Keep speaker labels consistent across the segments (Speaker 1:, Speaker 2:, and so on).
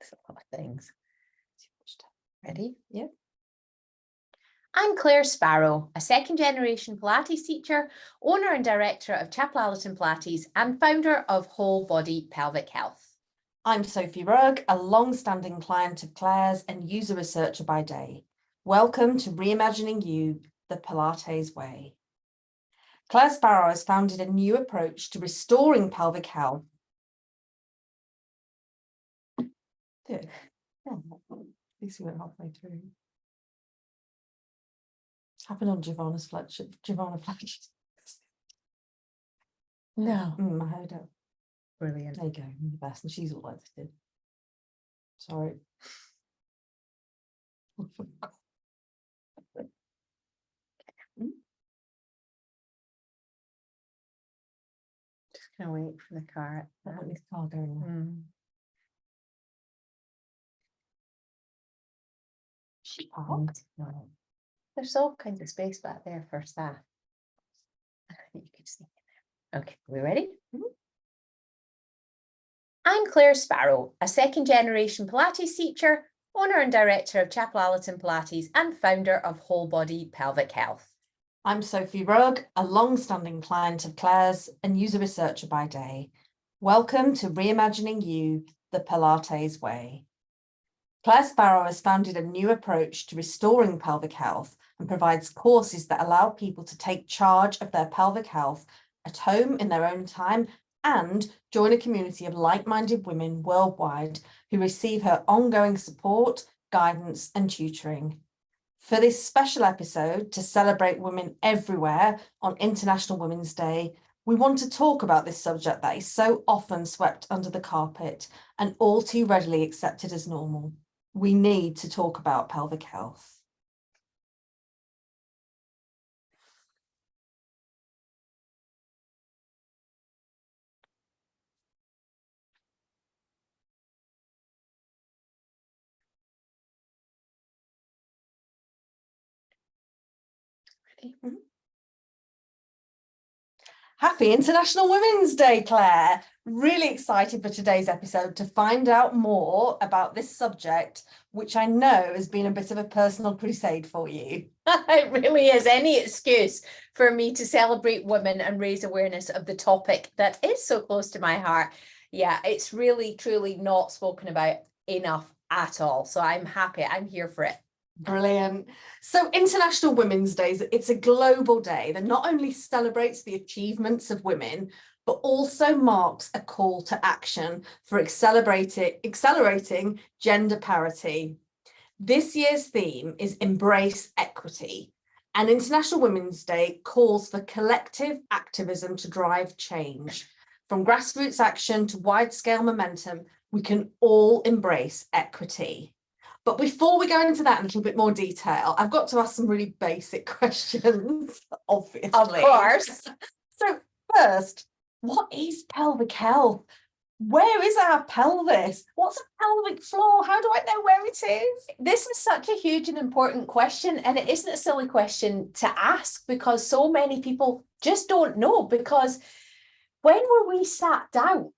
Speaker 1: It's a lot of things. Ready?
Speaker 2: Yep.
Speaker 3: I'm Claire Sparrow, a second-generation Pilates teacher, owner and director of Pilates and founder of Whole Body Pelvic Health.
Speaker 2: I'm Sophie Rugg, a long-standing client of Claire's and user researcher by day. Welcome to Reimagining You, the Pilates Way. Claire Sparrow has founded a new approach to restoring pelvic health. Good. Yeah, at least we went halfway through. Happened on Giovanna Fletcher.
Speaker 3: No.
Speaker 2: I heard it.
Speaker 3: Brilliant.
Speaker 2: There you go. You're the best, and she's all edited. Sorry.
Speaker 3: Just gonna wait for the car.
Speaker 2: I want this car going now.
Speaker 3: She parked? No. There's all kinds of space back there for staff. You could sneak in there. Okay, we ready? I'm Claire Sparrow, a second-generation Pilates teacher, owner and director of Pilates and founder of Whole Body Pelvic Health.
Speaker 2: I'm Sophie Rugg, a long-standing client of Claire's and user researcher by day. Welcome to Reimagining You, the Pilates Way. Claire Sparrow has founded a new approach to restoring pelvic health and provides courses that allow people to take charge of their pelvic health at home in their own time and join a community of like-minded women worldwide who receive her ongoing support, guidance, and tutoring. For this special episode to celebrate women everywhere on International Women's Day, we want to talk about this subject that is so often swept under the carpet and all too readily accepted as normal. We need to talk about pelvic health.
Speaker 3: Ready?
Speaker 2: Happy International Women's Day, Claire. Really excited for today's episode to find out more about this subject, which I know has been a bit of a personal crusade for you.
Speaker 3: It really is any excuse for me to celebrate women and raise awareness of the topic that is so close to my heart. Yeah, it's really, truly not spoken about enough at all. So I'm happy. I'm here for it.
Speaker 2: Brilliant. So International Women's Day, it's a global day that not only celebrates the achievements of women, but also marks a call to action for accelerating gender parity. This year's theme is Embrace Equity, and International Women's Day calls for collective activism to drive change. From grassroots action to wide-scale momentum, we can all embrace equity. But before we go into that in a little bit more detail, I've got to ask some really basic questions, obviously.
Speaker 3: Of course.
Speaker 2: So first, what is pelvic health? Where is our pelvis? What's a pelvic floor? How do I know where it is?
Speaker 3: This is such a huge and important question, and it isn't a silly question to ask because so many people just don't know. Because when were we sat down?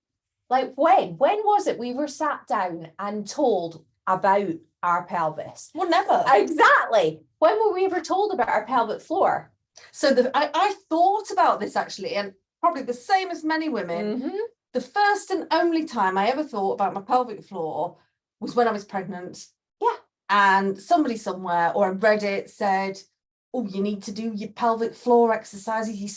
Speaker 3: Like when was it we were sat down and told about our pelvis?
Speaker 2: Well, never.
Speaker 3: Exactly. When were we ever told about our pelvic floor?
Speaker 2: So I thought about this actually, and probably the same as many women. The first and only time I ever thought about my pelvic floor was when I was pregnant.
Speaker 3: Yeah.
Speaker 2: And somebody somewhere, or I read it, said, oh, you need to do your pelvic floor exercises, you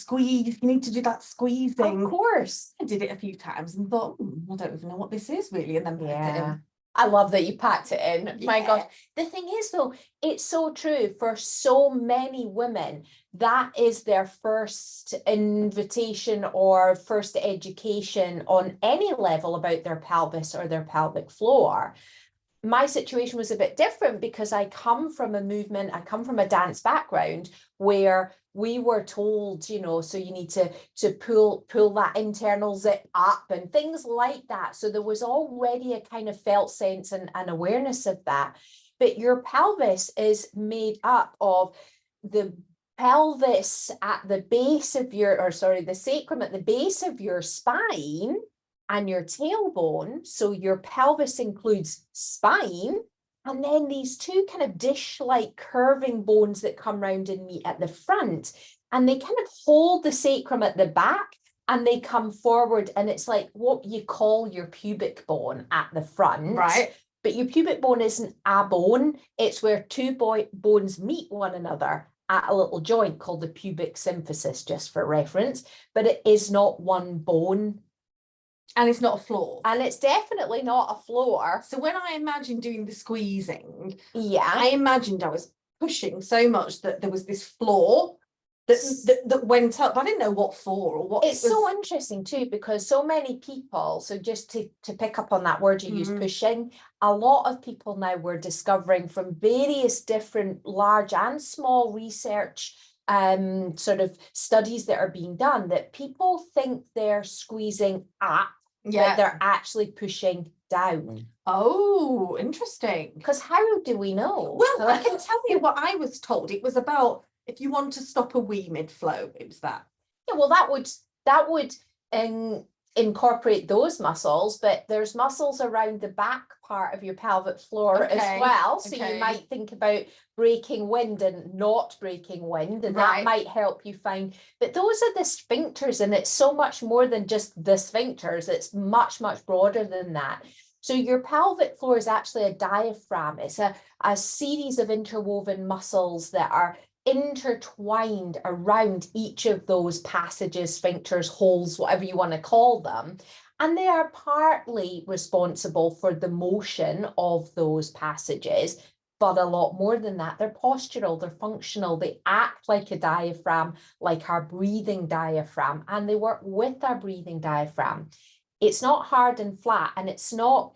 Speaker 2: need to do that squeeze thing.
Speaker 3: Of course.
Speaker 2: I did it a few times and thought, I don't even know what this is really, and then put it in.
Speaker 3: I love that you packed it in. My gosh. The thing is, though, it's so true for so many women. That is their first invitation or first education on any level about their pelvis or their pelvic floor. My situation was a bit different because I come from a movement, I come from a dance background where we were told, so you need to pull that internal zip up and things like that. So there was already a kind of felt sense and awareness of that. But your pelvis is made up of the pelvis at the base of the sacrum at the base of your spine and your tailbone. So your pelvis includes spine, and then these two kind of dish-like curving bones that come round and meet at the front, and they kind of hold the sacrum at the back, and they come forward, and it's like what you call your pubic bone at the front.
Speaker 2: Right.
Speaker 3: But your pubic bone isn't a bone, it's where two bones meet one another at a little joint called the pubic symphysis, just for reference, but it is not one bone.
Speaker 2: And it's not a floor.
Speaker 3: And it's definitely not a floor.
Speaker 2: So when I imagined doing the squeezing,
Speaker 3: Yeah.
Speaker 2: I imagined I was pushing so much that there was this floor that went up. I didn't know what for or what.
Speaker 3: It's so interesting too, because so many people, so just to pick up on that word you use, pushing, a lot of people now we're discovering from various different large and small research sort of studies that are being done, that people think they're squeezing up, but they're actually pushing down.
Speaker 2: Oh, interesting.
Speaker 3: Because how do we know?
Speaker 2: Well, I can tell you what I was told. It was about if you want to stop a wee mid-flow, it was that.
Speaker 3: Yeah, well, that would incorporate those muscles, but there's muscles around the back part of your pelvic floor as well. So you might think about breaking wind and not breaking wind, and that might help you find. But those are the sphincters, and it's so much more than just the sphincters. It's much, much broader than that. So your pelvic floor is actually a diaphragm. It's a series of interwoven muscles that are intertwined around each of those passages, sphincters, holes, whatever you want to call them. And they are partly responsible for the motion of those passages, but a lot more than that. They're postural, they're functional, they act like a diaphragm, like our breathing diaphragm, and they work with our breathing diaphragm. It's not hard and flat, and it's not,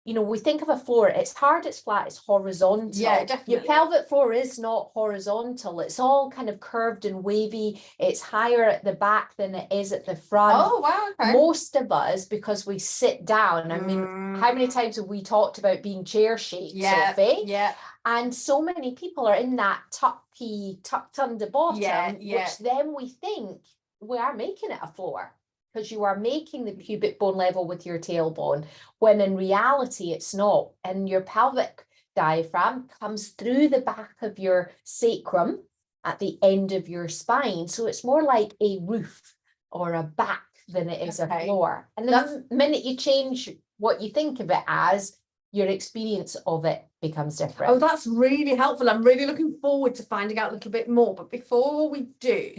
Speaker 3: you know, we think of a floor, it's hard, it's flat, it's horizontal.
Speaker 2: Yeah, definitely.
Speaker 3: Your pelvic floor is not horizontal. It's all kind of curved and wavy. It's higher at the back than it is at the front.
Speaker 2: Oh, wow. Okay.
Speaker 3: Most of us, because we sit down, I mean, how many times have we talked about being chair shaped, Sophie?
Speaker 2: Yeah.
Speaker 3: And so many people are in that tucked under bottom, which then we think we are making it a floor, because you are making the pubic bone level with your tailbone, when in reality it's not. And your pelvic diaphragm comes through the back of your sacrum at the end of your spine. So it's more like a roof or a back than it is a floor. And the minute you change what you think of it as, your experience of it becomes different.
Speaker 2: Oh, that's really helpful. I'm really looking forward to finding out a little bit more. But before we do,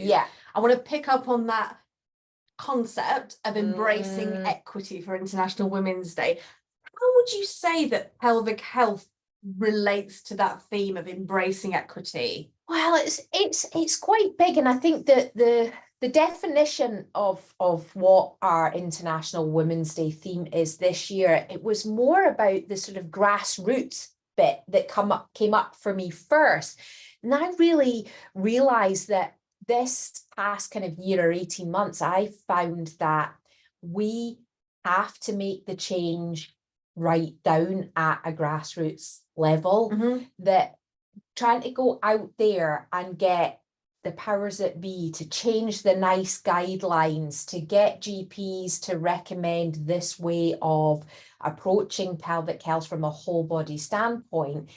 Speaker 2: I want to pick up on that concept of embracing equity for International Women's Day. How would you say that pelvic health relates to that theme of embracing equity?
Speaker 3: Well, it's quite big, and I think that the definition of what our International Women's Day theme is this year, it was more about the sort of grassroots bit that came up for me first. And I really realized that this past kind of year or 18 months, I found that we have to make the change right down at a grassroots level, that trying to go out there and get the powers that be to change the nice guidelines, to get GPs to recommend this way of approaching pelvic health from a whole body standpoint,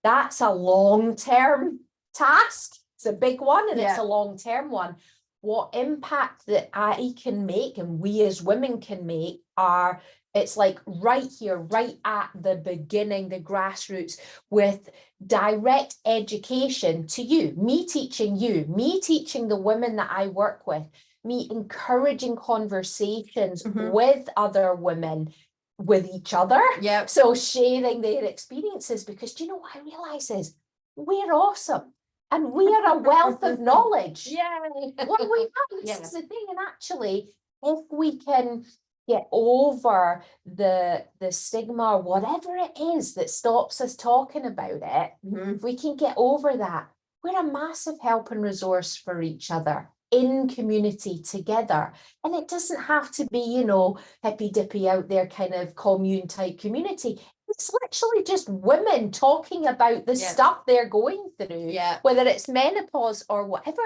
Speaker 3: that's a long-term task. It's a big one, and it's a long-term one. What impact that I can make and we as women can make are, it's like right here, right at the beginning, the grassroots, with direct education to you, me teaching the women that I work with, me encouraging conversations with other women, with each other. So sharing their experiences, because do you know what I realize is we're awesome. And we are a wealth of knowledge. Well, we are. This is the thing. And actually, if we can get over the stigma or whatever it is that stops us talking about it, if we can get over that, we're a massive help and resource for each other in community together. And it doesn't have to be, you know, hippy dippy out there kind of commune type community. It's literally just women talking about the stuff they're going through, whether it's menopause or whatever.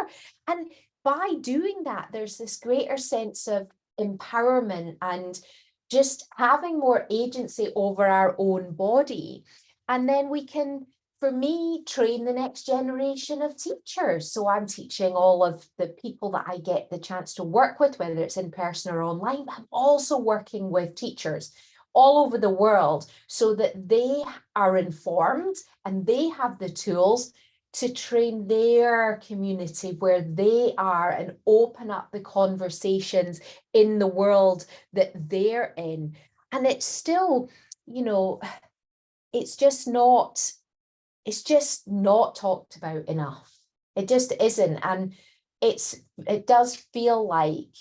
Speaker 3: And by doing that, there's this greater sense of empowerment and just having more agency over our own body. And then we can, for me, train the next generation of teachers. So I'm teaching all of the people that I get the chance to work with, whether it's in person or online, but I'm also working with teachers all over the world so that they are informed and they have the tools to train their community where they are and open up the conversations in the world that they're in. And it's still, you know, it's just not talked about enough. It just isn't. And it does feel like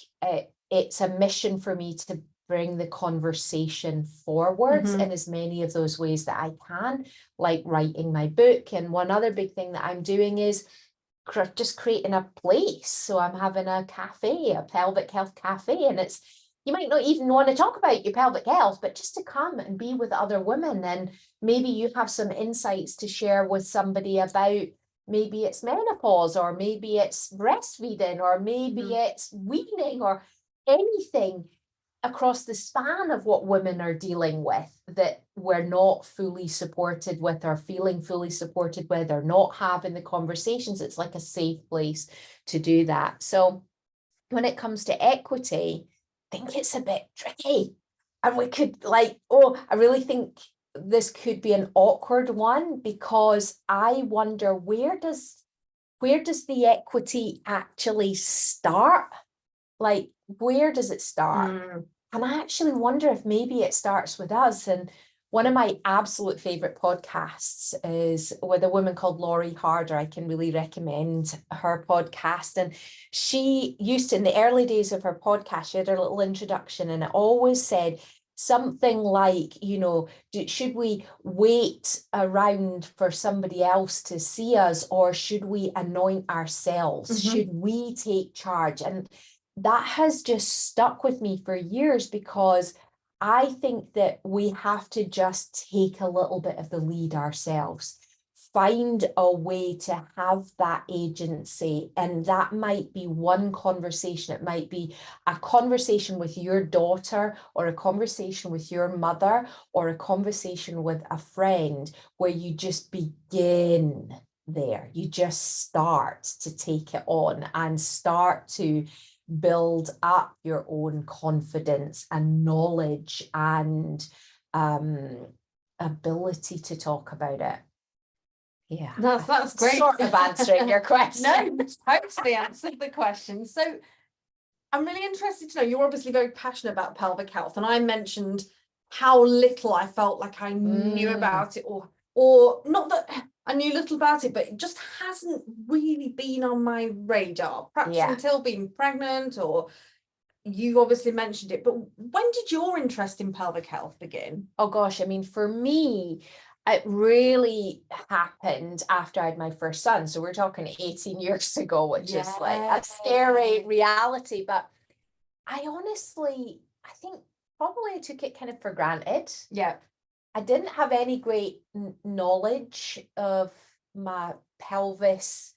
Speaker 3: it's a mission for me to bring the conversation forwards in as many of those ways that I can, like writing my book. And one other big thing that I'm doing is just creating a place. So I'm having a cafe, a pelvic health cafe, and it's, you might not even want to talk about your pelvic health, but just to come and be with other women. And maybe you have some insights to share with somebody about, maybe it's menopause, or maybe it's breastfeeding, or maybe it's weaning, or anything across the span of what women are dealing with that we're not fully supported with, or feeling fully supported with, or not having the conversations. It's like a safe place to do that. So when it comes to equity, I think it's a bit tricky. And we could I really think this could be an awkward one, because I wonder, where does the equity actually start? Like, where does it start? And I actually wonder if maybe it starts with us. And one of my absolute favorite podcasts is with a woman called Laurie Harder. I can really recommend her podcast. And she used to, in the early days of her podcast, she had her little introduction, and it always said something like, should we wait around for somebody else to see us, or should we anoint ourselves? Should we take charge? And that has just stuck with me for years, because I think that we have to just take a little bit of the lead ourselves, find a way to have that agency. And that might be one conversation. It might be a conversation with your daughter, or a conversation with your mother, or a conversation with a friend, where you just begin there. You just start to take it on and start to build up your own confidence and knowledge and ability to talk about it. Yeah,
Speaker 2: that's great.
Speaker 3: Sort of answering your question.
Speaker 2: No, totally answered the question. So I'm really interested to know, you're obviously very passionate about pelvic health, and I mentioned how little I felt like I knew about it, or not that I knew little about it, but it just hasn't really been on my radar, perhaps until being pregnant, or you obviously mentioned it. But when did your interest in pelvic health begin?
Speaker 3: Oh gosh, I mean, for me, it really happened after I had my first son. So we're talking 18 years ago, which is like a scary reality. But I think probably I took it kind of for granted.
Speaker 2: Yeah.
Speaker 3: I didn't have any great knowledge of my pelvis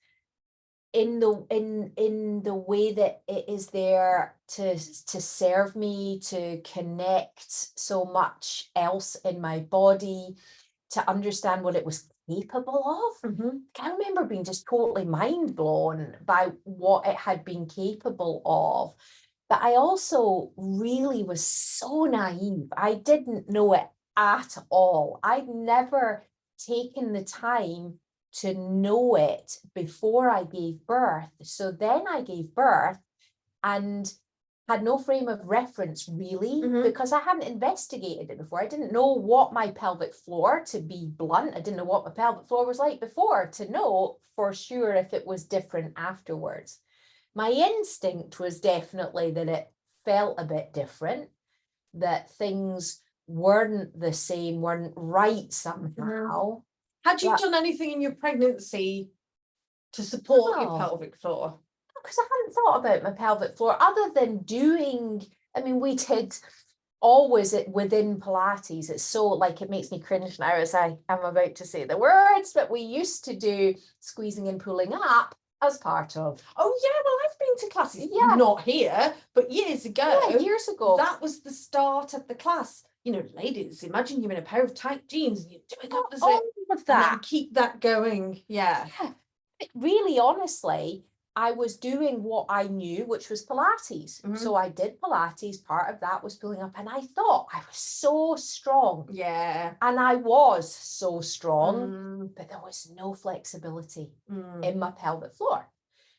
Speaker 3: in the way that it is there to serve me, to connect so much else in my body, to understand what it was capable of. I remember being just totally mind blown by what it had been capable of. But I also really was so naive. I didn't know it at all. I'd never taken the time to know it before I gave birth. So then I gave birth and had no frame of reference really, because I hadn't investigated it before. I didn't know what my pelvic floor, to be blunt, I didn't know what my pelvic floor was like before to know for sure if it was different afterwards. My instinct was definitely that it felt a bit different, that things weren't the same, weren't right somehow.
Speaker 2: Had you done anything in your pregnancy to support your pelvic floor?
Speaker 3: Because I hadn't thought about my pelvic floor other than doing, I mean, we did always it within Pilates. It's so like, it makes me cringe now as I am about to say the words, but we used to do squeezing and pulling up as part of.
Speaker 2: Oh yeah, well, I've been going to classes,
Speaker 3: Yeah.
Speaker 2: not here, but years ago.
Speaker 3: Yeah, years ago.
Speaker 2: That was the start of the class. You know, ladies, imagine you're in a pair of tight jeans and you're doing opposite.
Speaker 3: All of
Speaker 2: And then
Speaker 3: that.
Speaker 2: keep that going. Yeah.
Speaker 3: Yeah. But really, honestly, I was doing what I knew, which was Pilates.
Speaker 2: Mhm.
Speaker 3: So I did Pilates. Part of that was pulling up, and I thought I was so strong.
Speaker 2: Yeah.
Speaker 3: And I was so strong,
Speaker 2: Mm,
Speaker 3: but there was no flexibility
Speaker 2: mm.
Speaker 3: in my pelvic floor.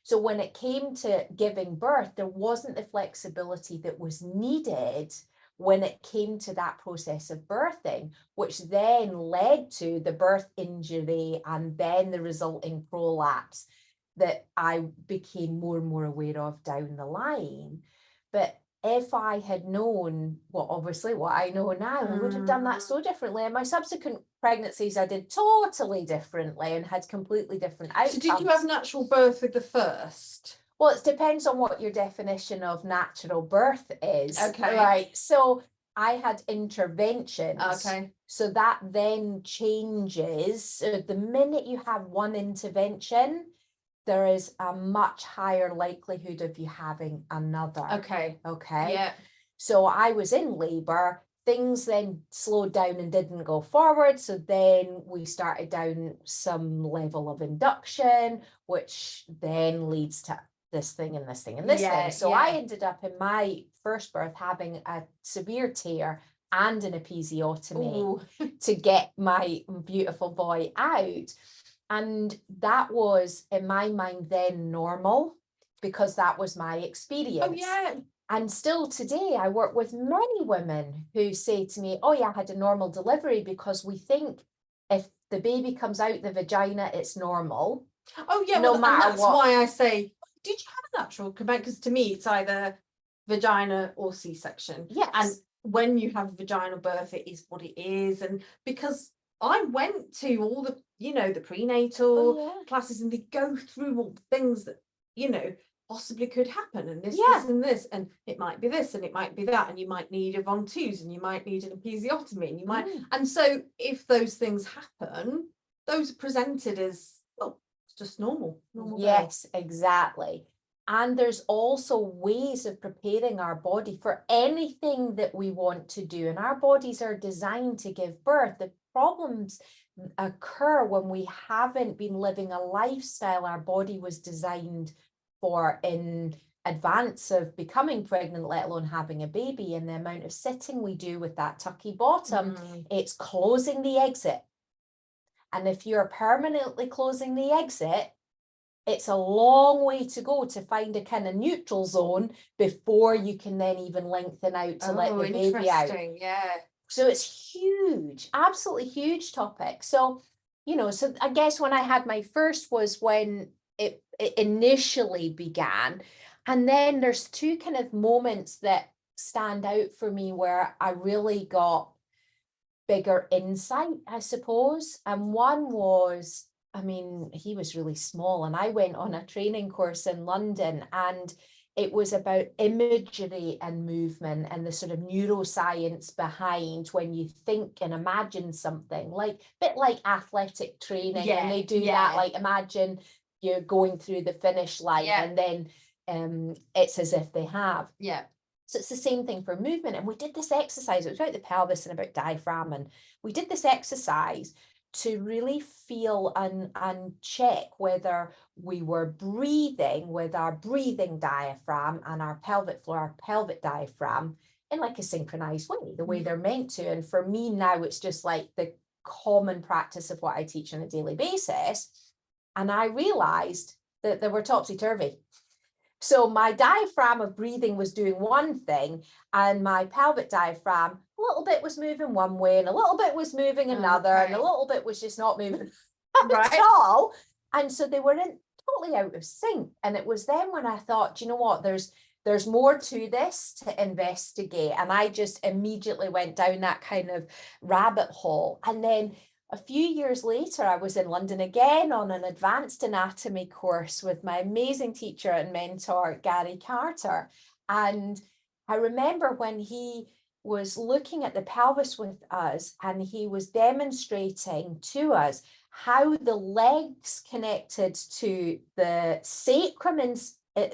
Speaker 3: So when it came to giving birth, there wasn't the flexibility that was needed when it came to that process of birthing, which then led to the birth injury and then the resulting prolapse that I became more and more aware of down the line. But if I had known, well, obviously what I know now, I would have done that so differently. And my subsequent pregnancies, I did totally differently and had completely different outcomes.
Speaker 2: So did you have natural birth with the first?
Speaker 3: Well, it depends on what your definition of natural birth is.
Speaker 2: Okay.
Speaker 3: Right. So I had interventions.
Speaker 2: Okay.
Speaker 3: So that then changes. So the minute you have one intervention, there is a much higher likelihood of you having another.
Speaker 2: Okay.
Speaker 3: Okay.
Speaker 2: Yeah.
Speaker 3: So I was in labor. Things then slowed down and didn't go forward. So then we started down some level of induction, which then leads to this thing and this thing and this thing. So I ended up in my first birth having a severe tear and an episiotomy to get my beautiful boy out. And that was, in my mind, then normal, because that was my experience.
Speaker 2: Oh, yeah.
Speaker 3: And still today, I work with many women who say to me, oh yeah, I had a normal delivery, because we think if the baby comes out the vagina, it's normal.
Speaker 2: Oh, yeah.
Speaker 3: No
Speaker 2: Well,
Speaker 3: matter
Speaker 2: and that's
Speaker 3: what.
Speaker 2: why I say, did you have a natural? Because to me, it's either vagina or C-section.
Speaker 3: Yes.
Speaker 2: And when you have vaginal birth, it is what it is. And because I went to all the, you know, the prenatal classes, and they go through all the things that, you know, possibly could happen, and this, and it might be this, and it might be that, and you might need a von twos, and you might need an episiotomy, and you might, and so if those things happen, those are presented as, well, it's just normal.
Speaker 3: Yes, exactly. And there's also ways of preparing our body for anything that we want to do, and our bodies are designed to give birth. The problems occur when we haven't been living a lifestyle our body was designed for in advance of becoming pregnant, let alone having a baby. And the amount of sitting we do with that tucky bottom, it's closing the exit. And if you're permanently closing the exit, it's a long way to go to find a kind of neutral zone before you can then even lengthen out to let the baby out.
Speaker 2: Yeah.
Speaker 3: So it's huge, absolutely huge topic. So, you know, so I guess when I had my first was when it initially began. And then there's two kind of moments that stand out for me where I really got bigger insight, I suppose. And one was, I mean, he was really small, and I went on a training course in London, and it was about imagery and movement and the sort of neuroscience behind when you think and imagine something, like a bit like athletic training. And they do that, like imagine you're going through the finish line, and then it's as if they have. So it's the same thing for movement. And we did this exercise, it was about the pelvis and about diaphragm, and we did this exercise to really feel and check whether we were breathing with our breathing diaphragm and our pelvic floor, our pelvic diaphragm, in like a synchronized way, the way they're meant to. And for me now, it's just like the common practice of what I teach on a daily basis. And I realized that they were topsy-turvy. So my diaphragm of breathing was doing one thing, and my pelvic diaphragm, a little bit was moving one way and a little bit was moving another, and a little bit was just not moving at all. And so they were totally out of sync. And it was then when I thought, you know what, there's more to this to investigate. And I just immediately went down that kind of rabbit hole. And then a few years later, I was in London again on an advanced anatomy course with my amazing teacher and mentor, Gary Carter. And I remember when he was looking at the pelvis with us, and he was demonstrating to us how the legs connected to the sacrum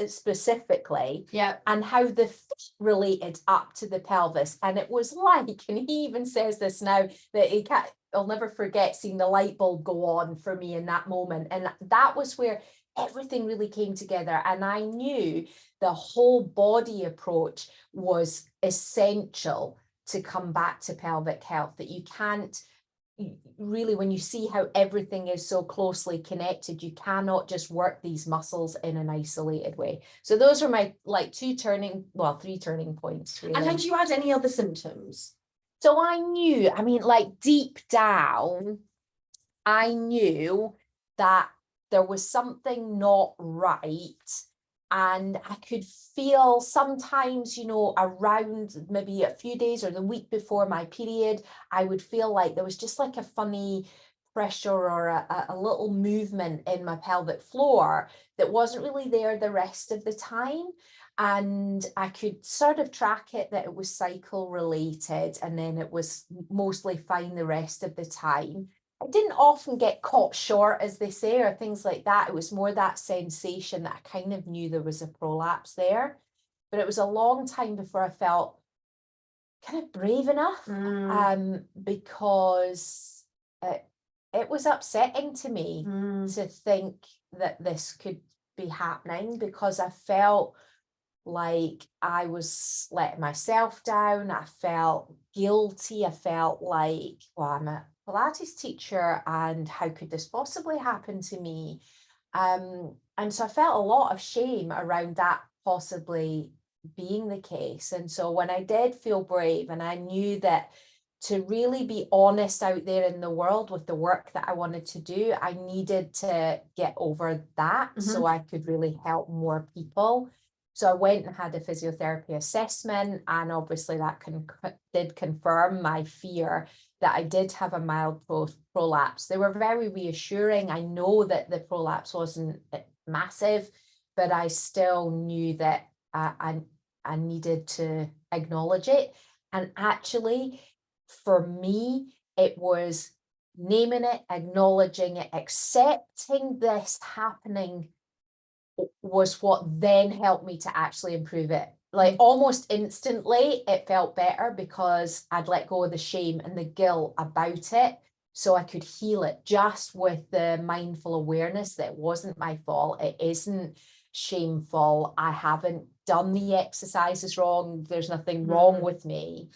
Speaker 3: specifically,
Speaker 2: Yeah.
Speaker 3: and how the feet related up to the pelvis. And it was like, and he even says this now, that he can't, I'll never forget seeing the light bulb go on for me in that moment. And that was where everything really came together. And I knew the whole body approach was essential to come back to pelvic health, that you can't really, when you see how everything is so closely connected, you cannot just work these muscles in an isolated way. So those are my like three turning points, really.
Speaker 2: And had you had any other symptoms?
Speaker 3: So I knew, I mean, like deep down, I knew that there was something not right. And I could feel sometimes, you know, around maybe a few days or the week before my period, I would feel like there was just like a funny pressure or a little movement in my pelvic floor that wasn't really there the rest of the time. And I could sort of track it that it was cycle related, and then it was mostly fine the rest of the time. I didn't often get caught short, as they say, or things like that. It was more that sensation that I kind of knew there was a prolapse there. But it was a long time before I felt kind of brave enough, because it was upsetting to me to think that this could be happening, because I felt like I was letting myself down. I felt guilty. I felt like, well, I'm a Pilates teacher, and how could this possibly happen to me? And so I felt a lot of shame around that possibly being the case. And so when I did feel brave, and I knew that to really be honest out there in the world with the work that I wanted to do, I needed to get over that so I could really help more people. So I went and had a physiotherapy assessment, and obviously that did confirm my fear that I did have a mild prolapse. They were very reassuring. I know that the prolapse wasn't massive, but I still knew that I needed to acknowledge it. And actually, for me, it was naming it, acknowledging it, accepting this happening was what then helped me to actually improve it. Like almost instantly, it felt better because I'd let go of the shame and the guilt about it, so I could heal it just with the mindful awareness that it wasn't my fault. It isn't shameful. I haven't done the exercises wrong. There's nothing wrong with me.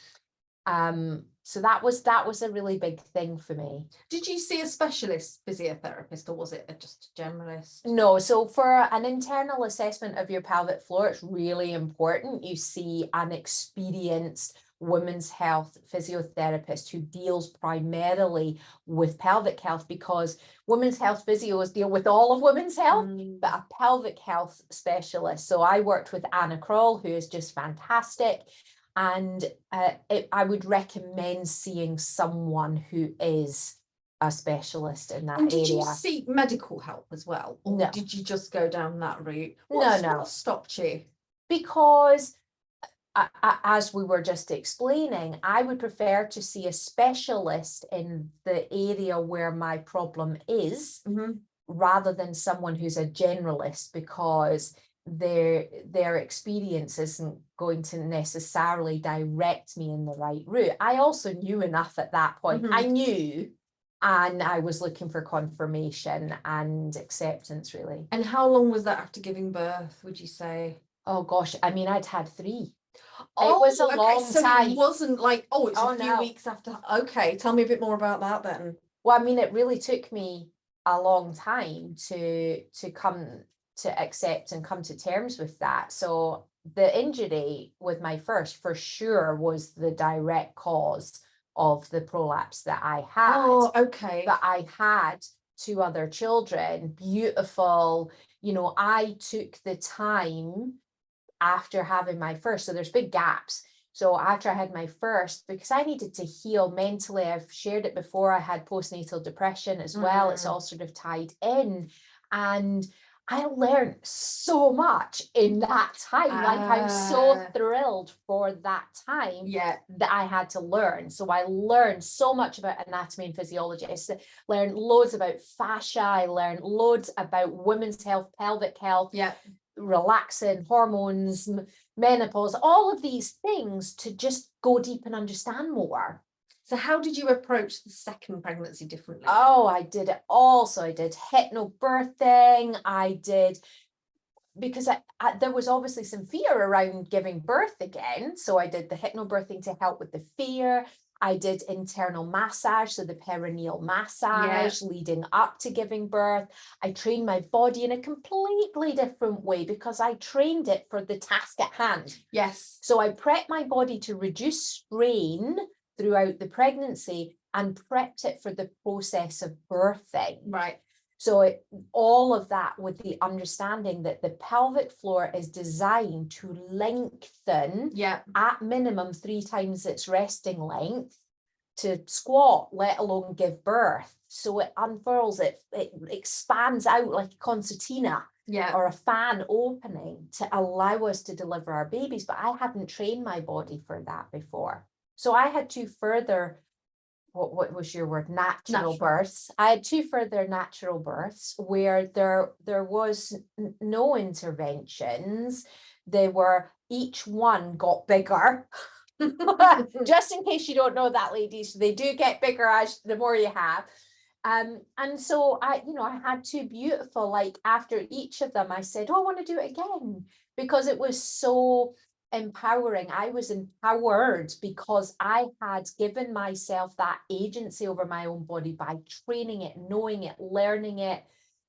Speaker 3: So that was a really big thing for me.
Speaker 2: Did you see a specialist physiotherapist, or was it just a generalist?
Speaker 3: No, so for an internal assessment of your pelvic floor, it's really important you see an experienced women's health physiotherapist who deals primarily with pelvic health, because women's health physios deal with all of women's health, but a pelvic health specialist. So I worked with Anna Kroll, who is just fantastic. And I would recommend seeing someone who is a specialist in that area.
Speaker 2: And did you seek medical help as well? Or
Speaker 3: no.
Speaker 2: Did you just go down that route?
Speaker 3: No.
Speaker 2: What stopped you?
Speaker 3: Because as we were just explaining, I would prefer to see a specialist in the area where my problem is, rather than someone who's a generalist, because their experience isn't going to necessarily direct me in the right route. I also knew enough at that point. I knew, and I was looking for confirmation and acceptance, really.
Speaker 2: And how long was that after giving birth, would you say?
Speaker 3: Oh gosh, I mean, I'd had 3. It was a long time.
Speaker 2: It wasn't like, it's a few
Speaker 3: no.
Speaker 2: weeks after. Okay, tell me a bit more about that then.
Speaker 3: Well, I mean, it really took me a long time to come to accept and come to terms with that. So the injury with my first, for sure, was the direct cause of the prolapse that I had.
Speaker 2: Oh, okay.
Speaker 3: But I had 2 other children, beautiful. You know, I took the time after having my first, so there's big gaps. So after I had my first, because I needed to heal mentally, I've shared it before, I had postnatal depression as well. It's all sort of tied in. And I learned so much in that time. Like, I'm so thrilled for that time that I had to learn. So I learned so much about anatomy and physiology. I learned loads about fascia. I learned loads about women's health, pelvic health. relaxing hormones, menopause, all of these things to just go deep and understand more.
Speaker 2: So how did you approach the second pregnancy differently?
Speaker 3: Oh, I did it all. So I did hypnobirthing. I did, because there was obviously some fear around giving birth again. So I did the hypnobirthing to help with the fear. I did internal massage, so the perineal massage leading up to giving birth. I trained my body in a completely different way because I trained it for the task at hand.
Speaker 2: Yes.
Speaker 3: So I prepped my body to reduce strain throughout the pregnancy and prepped it for the process of birthing.
Speaker 2: Right.
Speaker 3: So all of that with the understanding that the pelvic floor is designed to lengthen at minimum 3 times its resting length to squat, let alone give birth. So it unfurls, it expands out like a concertina or a fan opening to allow us to deliver our babies. But I hadn't trained my body for that before. So I had 2 further, what was your word? Natural births. I had 2 further natural births where there was no interventions. They were, each one got bigger. Just in case you don't know that, ladies, they do get bigger as the more you have. And so I had 2 beautiful, like after each of them, I said, oh, I want to do it again, because it was so empowering. I was empowered because I had given myself that agency over my own body by training it, knowing it, learning it,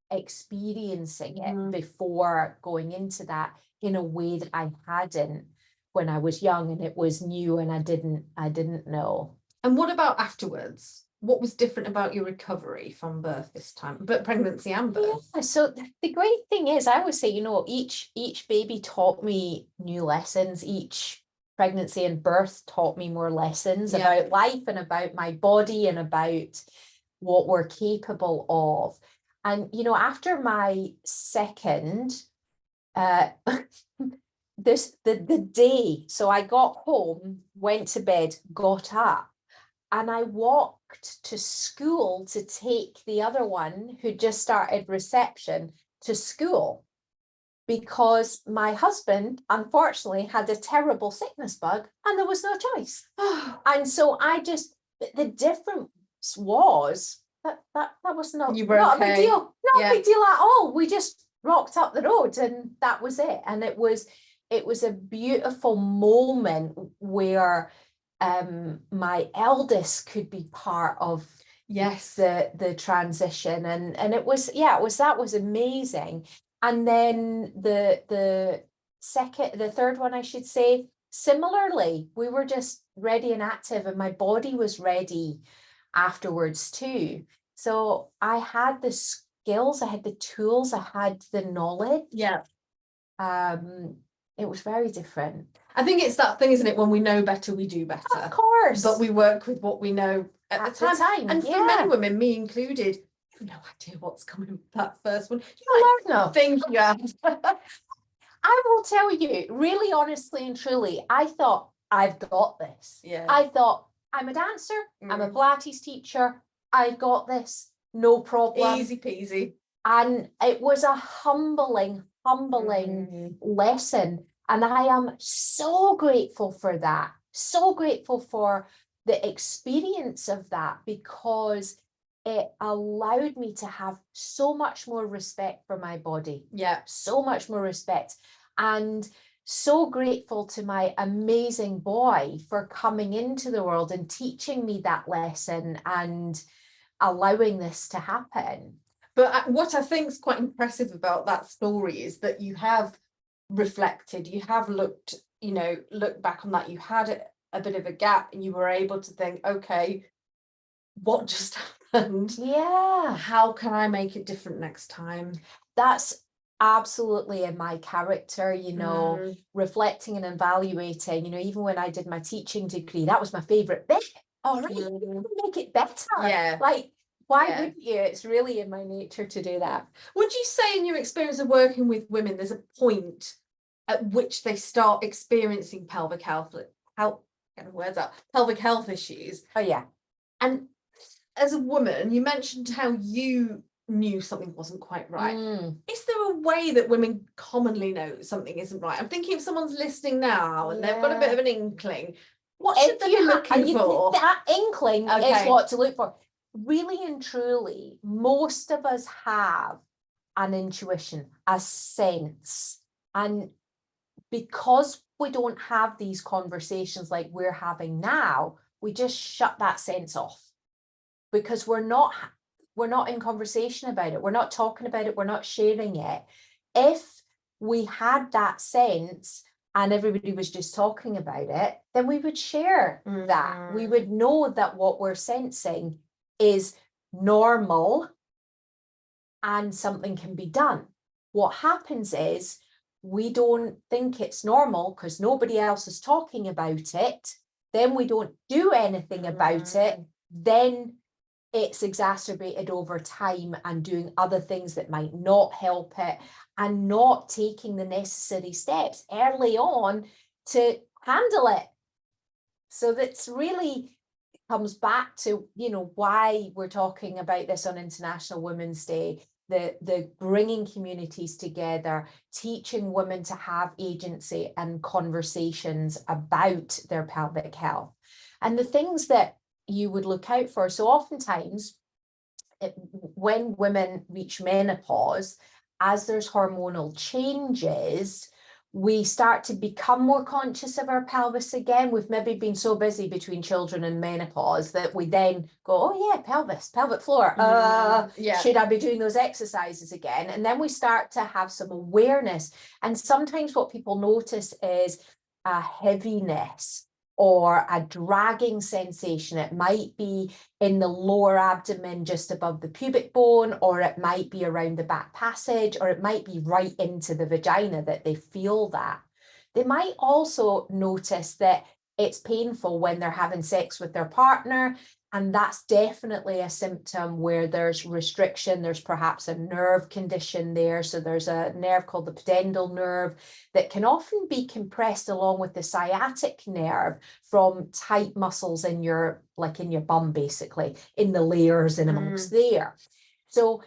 Speaker 3: experiencing it before going into that in a way that I hadn't when I was young, and it was new and I didn't know.
Speaker 2: And what about afterwards? What was different about your recovery from birth this time, but pregnancy and birth?
Speaker 3: Yeah, so the great thing is, I always say, each baby taught me new lessons. Each pregnancy and birth taught me more lessons about life and about my body and about what we're capable of. And, after my second, the day, so I got home, went to bed, got up, and I walked to school to take the other one who just started reception to school, because my husband, unfortunately, had a terrible sickness bug and there was no choice. And so the difference was that was not a big deal. Not a big deal at all. We just rocked up the road and that was it. And it was a beautiful moment where my eldest could be part of the transition, and it was that was amazing. And then the third one, I should say, similarly, we were just ready and active, and my body was ready afterwards too. So I had the skills, I had the tools, I had the knowledge. It was very different.
Speaker 2: I think it's that thing, isn't it? When we know better, we do better.
Speaker 3: Of course.
Speaker 2: But we work with what we know at the time. And for many women, me included, I have no idea what's coming with that first one.
Speaker 3: You learn
Speaker 2: think you have.
Speaker 3: I will tell you, really honestly and truly, I thought, I've got this. I thought, I'm a dancer, I'm a Pilates teacher, I've got this, no problem.
Speaker 2: Easy peasy.
Speaker 3: And it was a humbling lesson. And I am so grateful for that. So grateful for the experience of that, because it allowed me to have so much more respect for my body. So much more respect. And so grateful to my amazing boy for coming into the world and teaching me that lesson and allowing this to happen.
Speaker 2: But what I think is quite impressive about that story is that you have reflected, you have looked back on that, you had a bit of a gap and you were able to think, okay, what just happened? How can I make it different next time?
Speaker 3: That's absolutely in my character, reflecting and evaluating. Even when I did my teaching degree, that was my favorite bit. All right, make it better. Like, why wouldn't you? It's really in my nature to do that.
Speaker 2: Would you say, in your experience of working with women, there's a point at which they start experiencing pelvic health issues?
Speaker 3: Oh yeah.
Speaker 2: And as a woman, you mentioned how you knew something wasn't quite right.
Speaker 3: Mm.
Speaker 2: Is there a way that women commonly know something isn't right? I'm thinking if someone's listening now and they've got a bit of an inkling, what should they be looking for?
Speaker 3: That inkling is
Speaker 2: Okay.
Speaker 3: what to look for. Really and truly, most of us have an intuition, a sense. And because we don't have these conversations like we're having now, we just shut that sense off because we're not in conversation about it. We're not talking about it. We're not sharing it. If we had that sense and everybody was just talking about it, then we would share that. We would know that what we're sensing is normal and something can be done. What happens is we don't think it's normal because nobody else is talking about it. Then we don't do anything about it. Then it's exacerbated over time and doing other things that might not help it and not taking the necessary steps early on to handle it. So that's really comes back to, you know, why we're talking about this on International Women's Day, the bringing communities together, teaching women to have agency and conversations about their pelvic health. And the things that you would look out for. So oftentimes, when women reach menopause, as there's hormonal changes, we start to become more conscious of our pelvis again. We've maybe been so busy between children and menopause that we then go, oh yeah, pelvis, pelvic floor. Should I be doing those exercises again? And then we start to have some awareness. And sometimes what people notice is a heaviness or a dragging sensation. It might be in the lower abdomen, just above the pubic bone, or it might be around the back passage, or it might be right into the vagina that they feel that. They might also notice that it's painful when they're having sex with their partner, and that's definitely a symptom where there's restriction. There's perhaps a nerve condition there. So there's a nerve called the pudendal nerve that can often be compressed along with the sciatic nerve from tight muscles in your, like in your bum, basically, in the layers and amongst there. So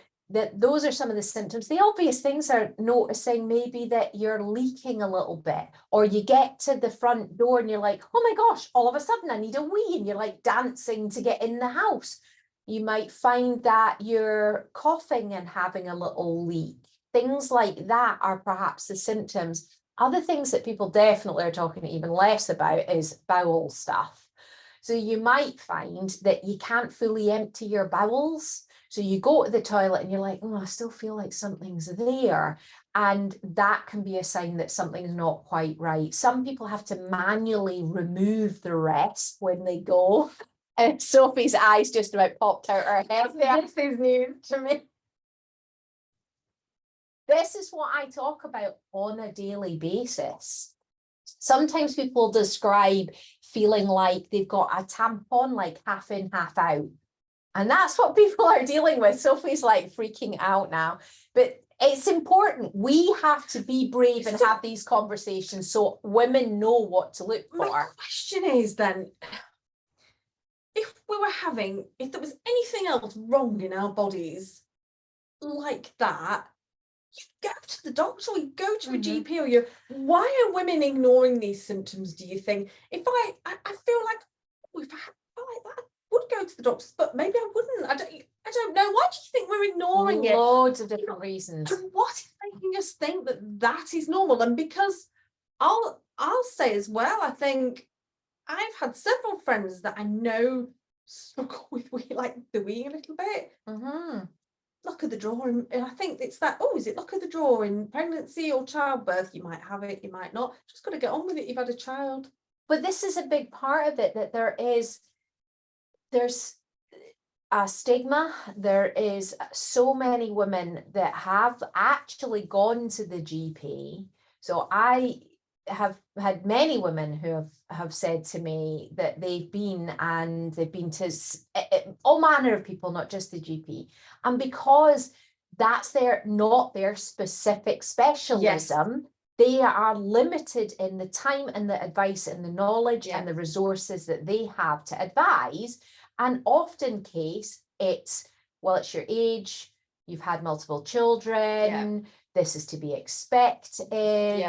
Speaker 3: those are some of the symptoms. The obvious things are noticing maybe that you're leaking a little bit, or you get to the front door and you're like, oh my gosh, all of a sudden I need a wee, and you're like dancing to get in the house. You might find that you're coughing and having a little leak. Things like that are perhaps the symptoms. Other things that people definitely are talking even less about is bowel stuff. So you might find that you can't fully empty your bowels. So you go to the toilet and you're like, oh, I still feel like something's there. And that can be a sign that something's not quite right. Some people have to manually remove the rest when they go. And Sophie's eyes just about popped out her head. This is news to me. This is what I talk about on a daily basis. Sometimes people describe feeling like they've got a tampon like half in, half out. And that's what people are dealing with. Sophie's like freaking out now. But it's important. We have to be brave and have these conversations so women know what to look for.
Speaker 2: My question is then, if there was anything else wrong in our bodies like that, you go to the doctor or you go to a GP, or why are women ignoring these symptoms, do you think? If I feel like, oh, if I felt like that, I would go to the doctors, but maybe I wouldn't. I don't know. Why do you think we're ignoring it?
Speaker 3: Loads of different reasons.
Speaker 2: And what is making us think that that is normal? And because I'll say as well, I think I've had several friends that I know struggle with like the wee a little bit. Luck of the draw, and I think it's that, oh, is it luck of the draw in pregnancy or childbirth? You might have it, you might not. Just got to get on with it. You've had a child.
Speaker 3: But this is a big part of it, that there's a stigma. There is so many women that have actually gone to the GP. So I have had many women who have said to me that they've been to all manner of people, not just the GP. And because that's not their specific specialism, they are limited in the time and the advice and the knowledge and the resources that they have to advise. And often it's your age, you've had multiple children, this is to be expected.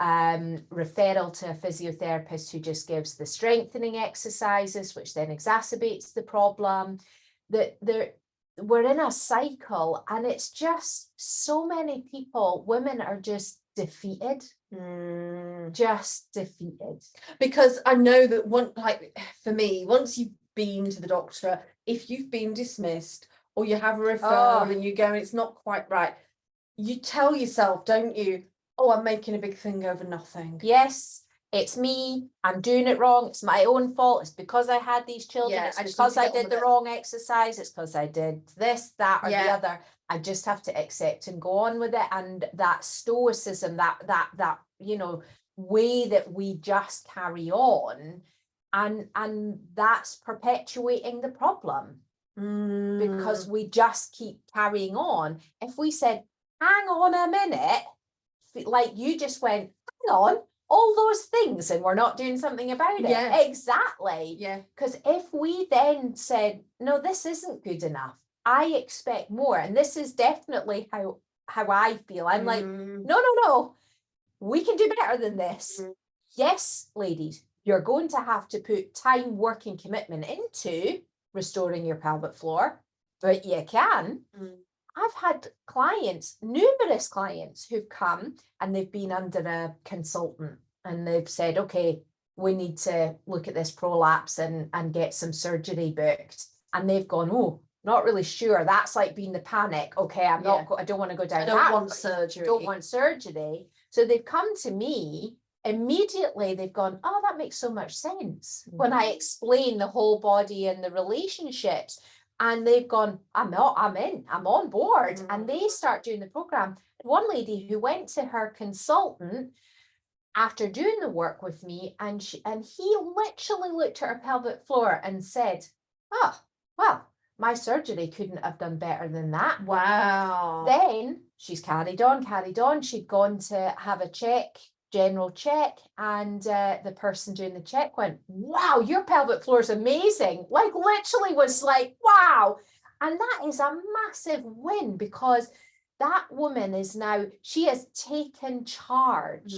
Speaker 3: Referral to a physiotherapist who just gives the strengthening exercises, which then exacerbates the problem. We're in a cycle, and it's just so many people, women are just defeated. Just defeated.
Speaker 2: Because I know that like for me, once you've been to the doctor, if you've been dismissed or you have a referral and you go and it's not quite right, you tell yourself, don't you, oh, I'm making a big thing over nothing.
Speaker 3: Yes, it's me, I'm doing it wrong, it's my own fault, it's because I had these children, it's because I did the wrong exercise, it's because I did this, that, or the other. I just have to accept and go on with it. And that stoicism, that way that we just carry on, and that's perpetuating the problem, because we just keep carrying on. If we said, hang on a minute, like you just went, hang on, all those things, and we're not doing something about it. Exactly. Because if we then said, no, this isn't good enough, I expect more, and this is definitely how I feel. I'm like, no, we can do better than this. Yes, ladies, you're going to have to put time, work, and commitment into restoring your pelvic floor, but you can. I've had clients, numerous clients, who've come and they've been under a consultant, and they've said, okay, we need to look at this prolapse and get some surgery booked. And they've gone, oh, not really sure. That's like being the panic. Okay, I don't want to go down that.
Speaker 2: I don't want surgery.
Speaker 3: Don't want surgery. So they've come to me. Immediately they've gone, oh, that makes so much sense when I explain the whole body and the relationships. And they've gone, I'm on board. And they start doing the program. One lady who went to her consultant after doing the work with me, and he literally looked at her pelvic floor and said, oh, well, my surgery couldn't have done better than that.
Speaker 2: Wow.
Speaker 3: Then she's carried on. She'd gone to have a general check, and the person doing the check went, wow, your pelvic floor is amazing. Like literally was like, wow. And that is a massive win, because that woman is now, she has taken charge.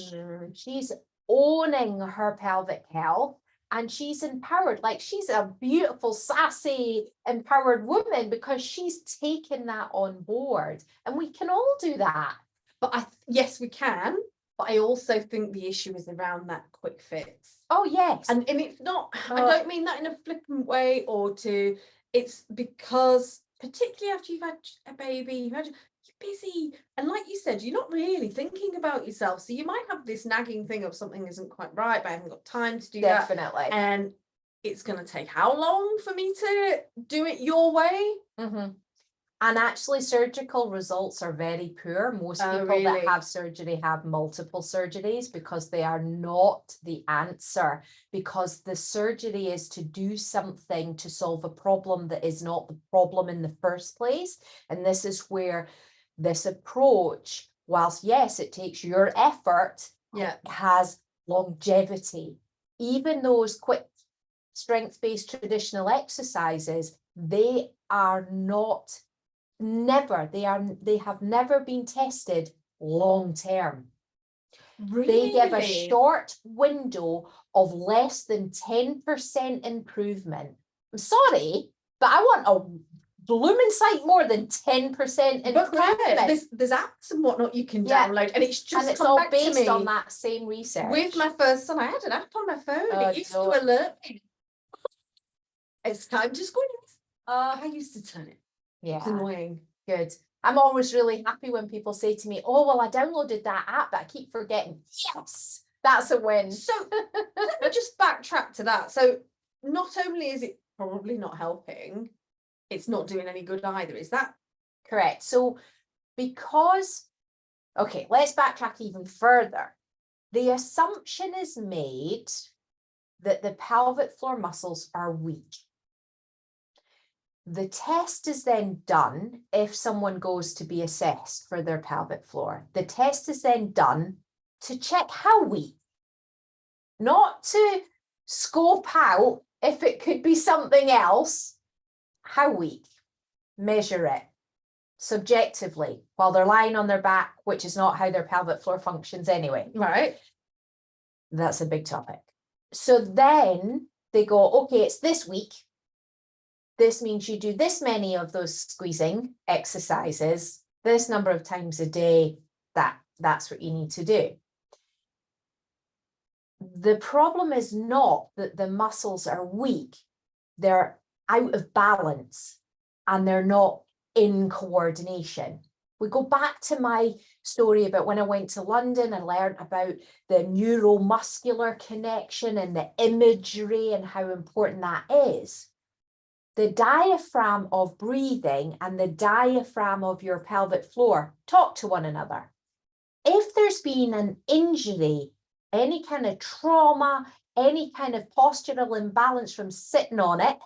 Speaker 3: She's owning her pelvic health, and she's empowered. Like she's a beautiful, sassy, empowered woman, because she's taken that on board. And we can all do that.
Speaker 2: But yes, we can. But I also think the issue is around that quick fix.
Speaker 3: Oh, yes.
Speaker 2: And it's not, I don't mean that in a flippant way, it's because particularly after you've had a baby, you're busy. And like you said, you're not really thinking about yourself. So you might have this nagging thing of something isn't quite right, but I haven't got time to do that.
Speaker 3: Definitely.
Speaker 2: And it's going to take how long for me to do it your way?
Speaker 3: And actually, surgical results are very poor. Most people that have surgery have multiple surgeries, because they are not the answer, because the surgery is to do something to solve a problem that is not the problem in the first place. And this is where this approach, whilst yes, it takes your effort, has longevity. Even those quick strength-based traditional exercises, they are not they have never been tested long term. They give a short window of less than 10% improvement. I'm sorry, but I want a blooming sight more than 10% improvement.
Speaker 2: There's apps and whatnot you can download, and it's just
Speaker 3: all based on that same research.
Speaker 2: With my first son, I had an app on my phone. It used to alert me. It's time to squeeze. I used to turn it.
Speaker 3: Yeah.
Speaker 2: It's annoying.
Speaker 3: Good. I'm always really happy when people say to me, oh, well, I downloaded that app, but I keep forgetting. Yes, that's a win.
Speaker 2: So let me just backtrack to that. So not only is it probably not helping, it's not doing any good either. Is that
Speaker 3: correct? So let's backtrack even further. The assumption is made that the pelvic floor muscles are weak. The test is then done if someone goes to be assessed for their pelvic floor. The test is then done to check how weak, not to scope out if it could be something else. How weak? Measure it. subjectively while they're lying on their back, which is not how their pelvic floor functions anyway.
Speaker 2: Right.
Speaker 3: That's a big topic. So then they go, okay, it's this week. This means you do this many of those squeezing exercises, this number of times a day, that's what you need to do. The problem is not that the muscles are weak, they're out of balance and they're not in coordination. We go back to my story about when I went to London and learned about the neuromuscular connection and the imagery and how important that is. The diaphragm of breathing and the diaphragm of your pelvic floor talk to one another. If there's been an injury, any kind of trauma, any kind of postural imbalance from sitting on it,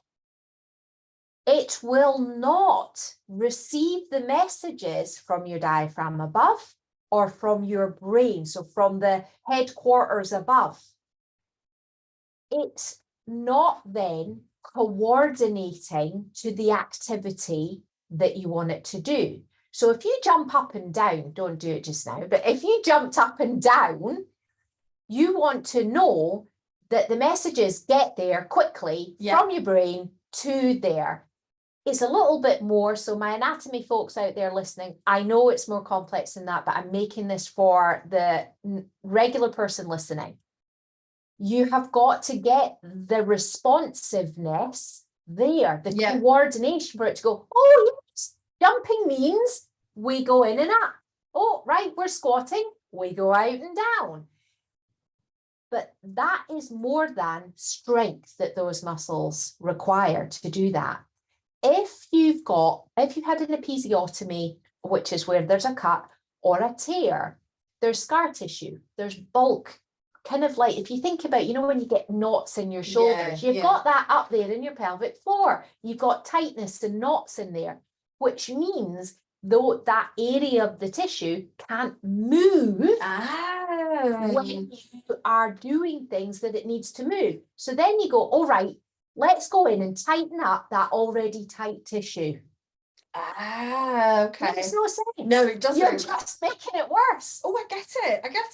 Speaker 3: it will not receive the messages from your diaphragm above or from your brain, so from the headquarters above. It's not then coordinating to the activity that you want it to do. So if you jump up and down, don't do it just now, but if you jumped up and down, you want to know that the messages get there quickly from your brain to there. It's a little bit more, so my anatomy folks out there listening, I know it's more complex than that, but I'm making this for the regular person listening. You have got to get the responsiveness there, the coordination for it to go, oh, yes, jumping means we go in and up. Oh, right, we're squatting, we go out and down. But that is more than strength that those muscles require to do that. If you've had an episiotomy, which is where there's a cut or a tear, there's scar tissue, there's bulk, kind of like if you think about, when you get knots in your shoulders, you've got that up there in your pelvic floor. You've got tightness and knots in there, which means though that area of the tissue can't move when you are doing things that it needs to move. So then you go, all right, let's go in and tighten up that already tight tissue.
Speaker 2: Okay.
Speaker 3: Makes no sense.
Speaker 2: No, it doesn't.
Speaker 3: You're just making it worse.
Speaker 2: Oh, I get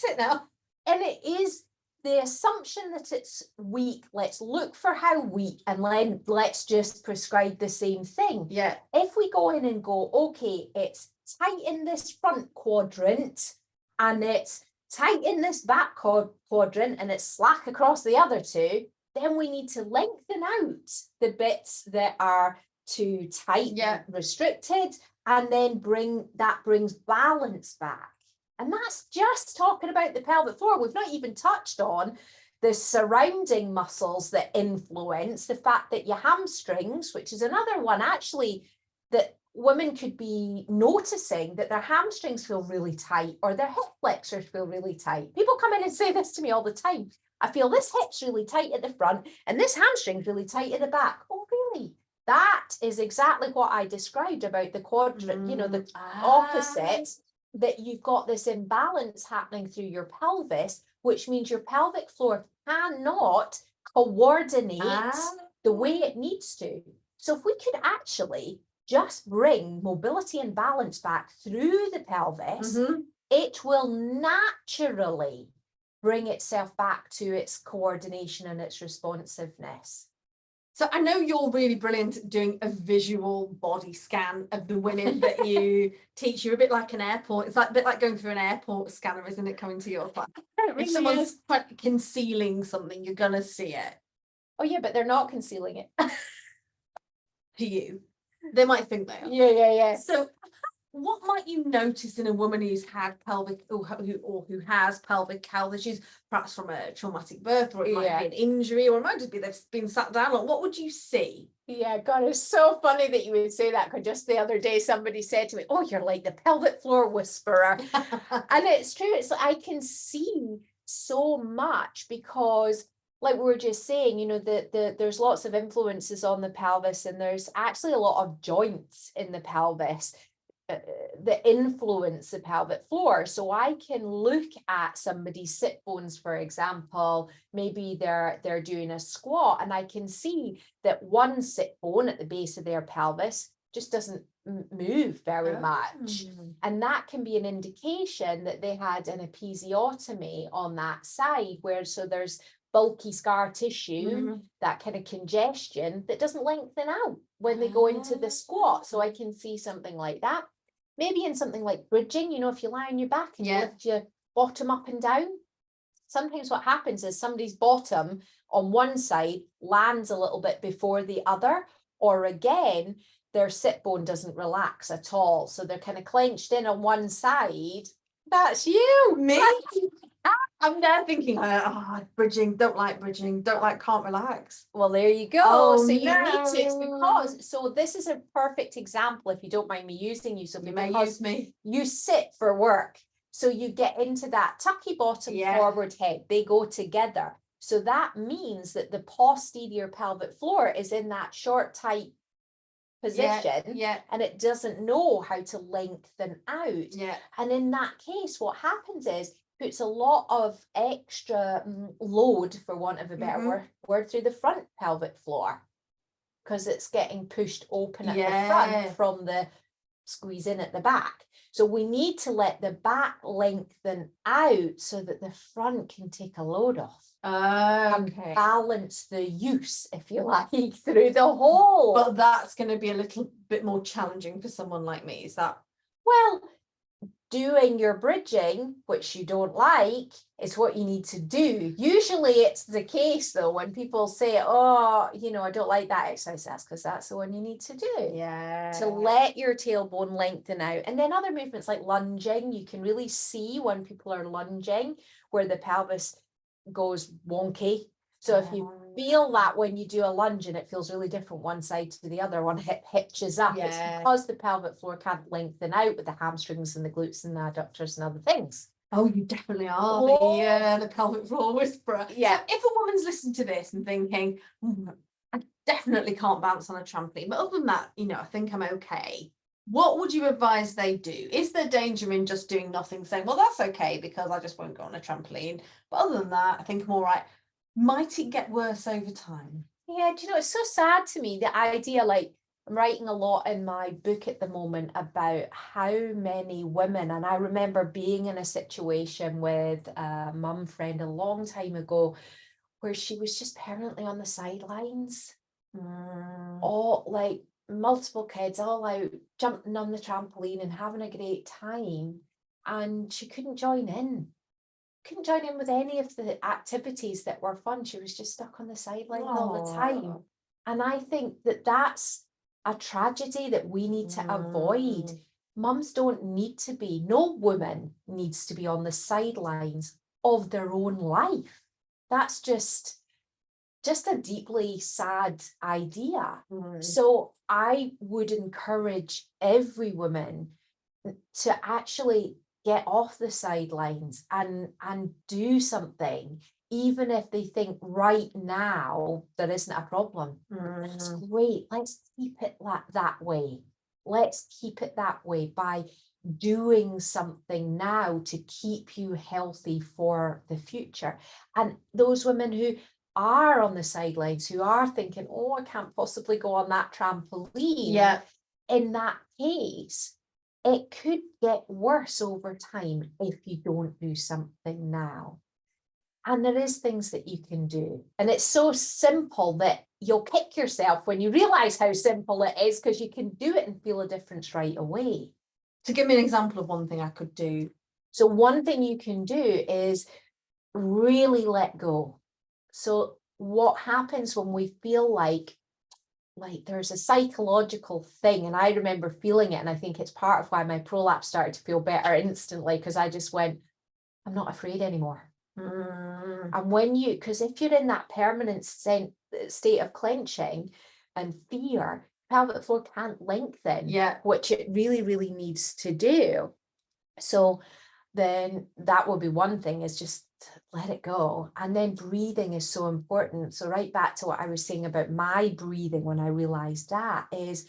Speaker 2: it now.
Speaker 3: And it is the assumption that it's weak. Let's look for how weak and then let's just prescribe the same thing.
Speaker 2: Yeah.
Speaker 3: If we go in and go, okay, it's tight in this front quadrant and it's tight in this back quadrant and it's slack across the other two, then we need to lengthen out the bits that are too tight and restricted, and then brings balance back. And that's just talking about the pelvic floor. We've not even touched on the surrounding muscles that influence the fact that your hamstrings, which is another one actually that women could be noticing, that their hamstrings feel really tight or their hip flexors feel really tight. People come in and say this to me all the time. I feel this hip's really tight at the front and this hamstring's really tight at the back. Oh, really? That is exactly what I described about the quadrant, the opposites, that you've got this imbalance happening through your pelvis, which means your pelvic floor cannot coordinate the way it needs to. So if we could actually just bring mobility and balance back through the pelvis, it will naturally bring itself back to its coordination and its responsiveness.
Speaker 2: So I know you're really brilliant at doing a visual body scan of the women that you teach. You're a bit like an airport. It's like a bit like going through an airport scanner, isn't it, coming to your class? If someone's quite concealing something, you're going to see it.
Speaker 3: Oh, yeah, but they're not concealing it.
Speaker 2: To you. They might think they are.
Speaker 3: Yeah.
Speaker 2: So what might you notice in a woman who's had pelvic or who has pelvic health issues, perhaps from a traumatic birth, or it might be an injury, or it might just be they've been sat down? Like, what would you see?
Speaker 3: Yeah, God, it's so funny that you would say that, because just the other day somebody said to me, oh, you're like the pelvic floor whisperer. And it's true. It's like I can see so much, because like we were just saying, there's lots of influences on the pelvis, and there's actually a lot of joints in the pelvis that influence the pelvic floor. So I can look at somebody's sit bones, for example, maybe they're doing a squat, and I can see that one sit bone at the base of their pelvis just doesn't move very
Speaker 2: Oh.
Speaker 3: much. And that can be an indication that they had an episiotomy on that side, where so there's bulky scar tissue, that kind of congestion that doesn't lengthen out when they go into the squat. So I can see something like that. Maybe in something like bridging, you know, if you lie on your back and you lift your bottom up and down, sometimes what happens is somebody's bottom on one side lands a little bit before the other, or again, their sit bone doesn't relax at all. So they're kind of clenched in on one side. That's you.
Speaker 2: Me? I'm there thinking, bridging, don't like, can't relax.
Speaker 3: Well, there you go.
Speaker 2: Oh,
Speaker 3: so you need to, it's
Speaker 2: no.
Speaker 3: because, so this is a perfect example, if you don't mind me using you. So
Speaker 2: You may
Speaker 3: because
Speaker 2: use me.
Speaker 3: you sit for work, so you get into that tucky bottom, forward head, they go together. So that means that the posterior pelvic floor is in that short, tight position, and it doesn't know how to lengthen out. And in that case, what happens is puts a lot of extra load, for want of a better word, through the front pelvic floor, because it's getting pushed open at the front from the squeeze in at the back. So we need to let the back lengthen out so that the front can take a load off. And balance the use, if you like, through the whole.
Speaker 2: But that's going to be a little bit more challenging for someone like me, is that?
Speaker 3: Well, doing your bridging, which you don't like, is what you need to do. Usually it's the case though, when people say, oh, you know, I don't like that exercise, that's because that's the one you need to do. To let your tailbone lengthen out. And then other movements like lunging, you can really see when people are lunging where the pelvis goes wonky. So if you feel that when you do a lunge and it feels really different one side to the other, one hip hitches up, it's because the pelvic floor can't lengthen out with the hamstrings and the glutes and the adductors and other things.
Speaker 2: Oh, you definitely are the pelvic floor whisperer. So if a woman's listening to this and thinking, I definitely can't bounce on a trampoline, but other than that, you know, I think I'm okay. What would you advise they do? Is there danger in just doing nothing, saying, well, that's okay because I just won't go on a trampoline? But other than that, I think I'm all right. Might it get worse over time?
Speaker 3: Yeah, do you know, it's so sad to me, the idea, like, I'm writing a lot in my book at the moment about how many women, and I remember being in a situation with a mum friend a long time ago where she was just permanently on the sidelines. All like multiple kids all out jumping on the trampoline and having a great time, and she couldn't join in with any of the activities that were fun. She was just stuck on the sidelines all the time. And I think that that's a tragedy that we need to avoid. Mums don't need to be, no woman needs to be on the sidelines of their own life. That's just a deeply sad idea. So I would encourage every woman to actually get off the sidelines and do something, even if they think right now there isn't a problem. That's great. Let's keep it that way. Let's keep it that way by doing something now to keep you healthy for the future. And those women who are on the sidelines, who are thinking, oh, I can't possibly go on that trampoline. In that case, it could get worse over time if you don't do something now. And there is things that you can do. And it's so simple that you'll kick yourself when you realize how simple it is, because you can do it and feel a difference right away.
Speaker 2: To give me an example of one thing I could do.
Speaker 3: So one thing you can do is really let go. So what happens when we feel like there's a psychological thing, and I remember feeling it, and I think it's part of why my prolapse started to feel better instantly, because I just went, I'm not afraid anymore. And when because if you're in that permanent state of clenching and fear, pelvic floor can't lengthen, which it really, really needs to do. So then that will be one thing, is just let it go. And then breathing is so important. So right back to what I was saying about my breathing, when I realized that, is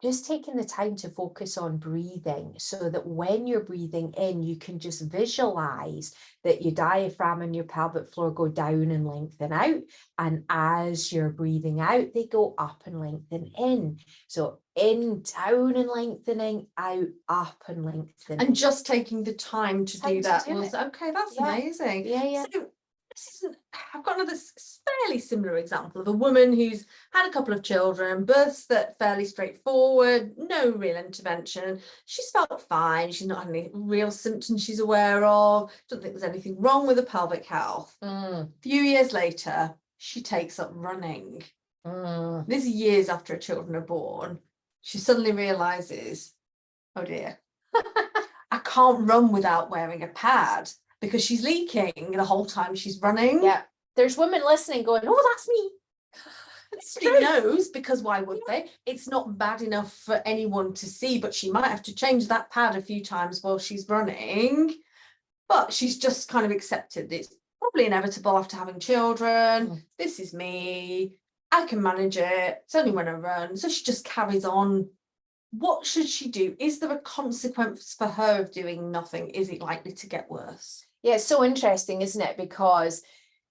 Speaker 3: just taking the time to focus on breathing, so that when you're breathing in, you can just visualize that your diaphragm and your pelvic floor go down and lengthen out. And as you're breathing out, they go up and lengthen in. So in, down and lengthening, out, up and lengthening.
Speaker 2: And just taking the time to do that was okay. That's
Speaker 3: Yeah.
Speaker 2: amazing.
Speaker 3: Yeah.
Speaker 2: So I've got another fairly similar example of a woman who's had a couple of children, births that fairly straightforward, no real intervention. She's felt fine. She's not had any real symptoms she's aware of. Doesn't think there's anything wrong with her pelvic health. A few years later, she takes up running. This is years after her children are born. She suddenly realizes, oh dear, I can't run without wearing a pad, because she's leaking the whole time she's running.
Speaker 3: Yeah. There's women listening going, oh, that's me.
Speaker 2: She knows, because why would they? It's not bad enough for anyone to see, but she might have to change that pad a few times while she's running. But she's just kind of accepted it's probably inevitable after having children. This is me. I can manage it. It's only when I run. So she just carries on. What should she do? Is there a consequence for her of doing nothing? Is it likely to get worse?
Speaker 3: Yeah, it's so interesting, isn't it? Because,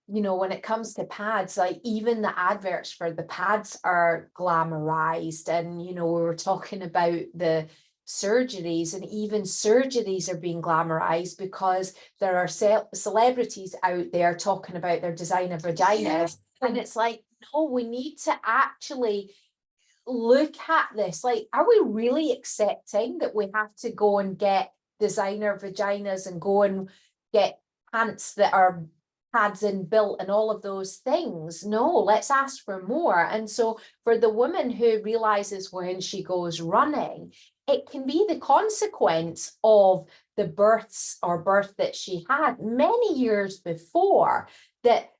Speaker 3: you know, when it comes to pads, like even the adverts for the pads are glamorized. And, you know, we were talking about the surgeries, and even surgeries are being glamorized because there are celebrities out there talking about their designer vaginas. Yeah. And it's like, no, we need to actually look at this. Like, are we really accepting that we have to go and get designer vaginas and go and get pants that are pads inbuilt and all of those things? No, let's ask for more. And so for the woman who realizes when she goes running, it can be the consequence of the birth that she had many years before, that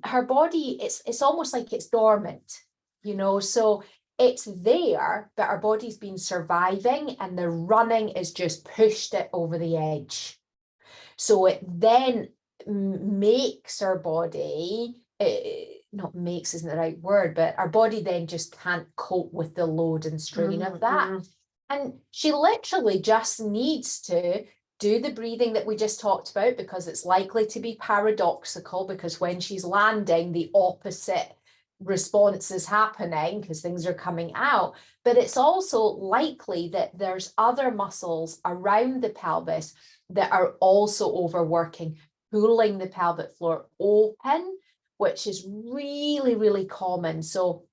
Speaker 3: her body, it's almost like it's dormant, you know. So it's there, but our body's been surviving, and the running is just pushed it over the edge. So it then makes our body, not makes isn't the right word, but our body then just can't cope with the load and strain of that. And she literally just needs to do the breathing that we just talked about, because it's likely to be paradoxical, because when she's landing, the opposite response is happening because things are coming out. But it's also likely that there's other muscles around the pelvis that are also overworking, pulling the pelvic floor open, which is really, really common. So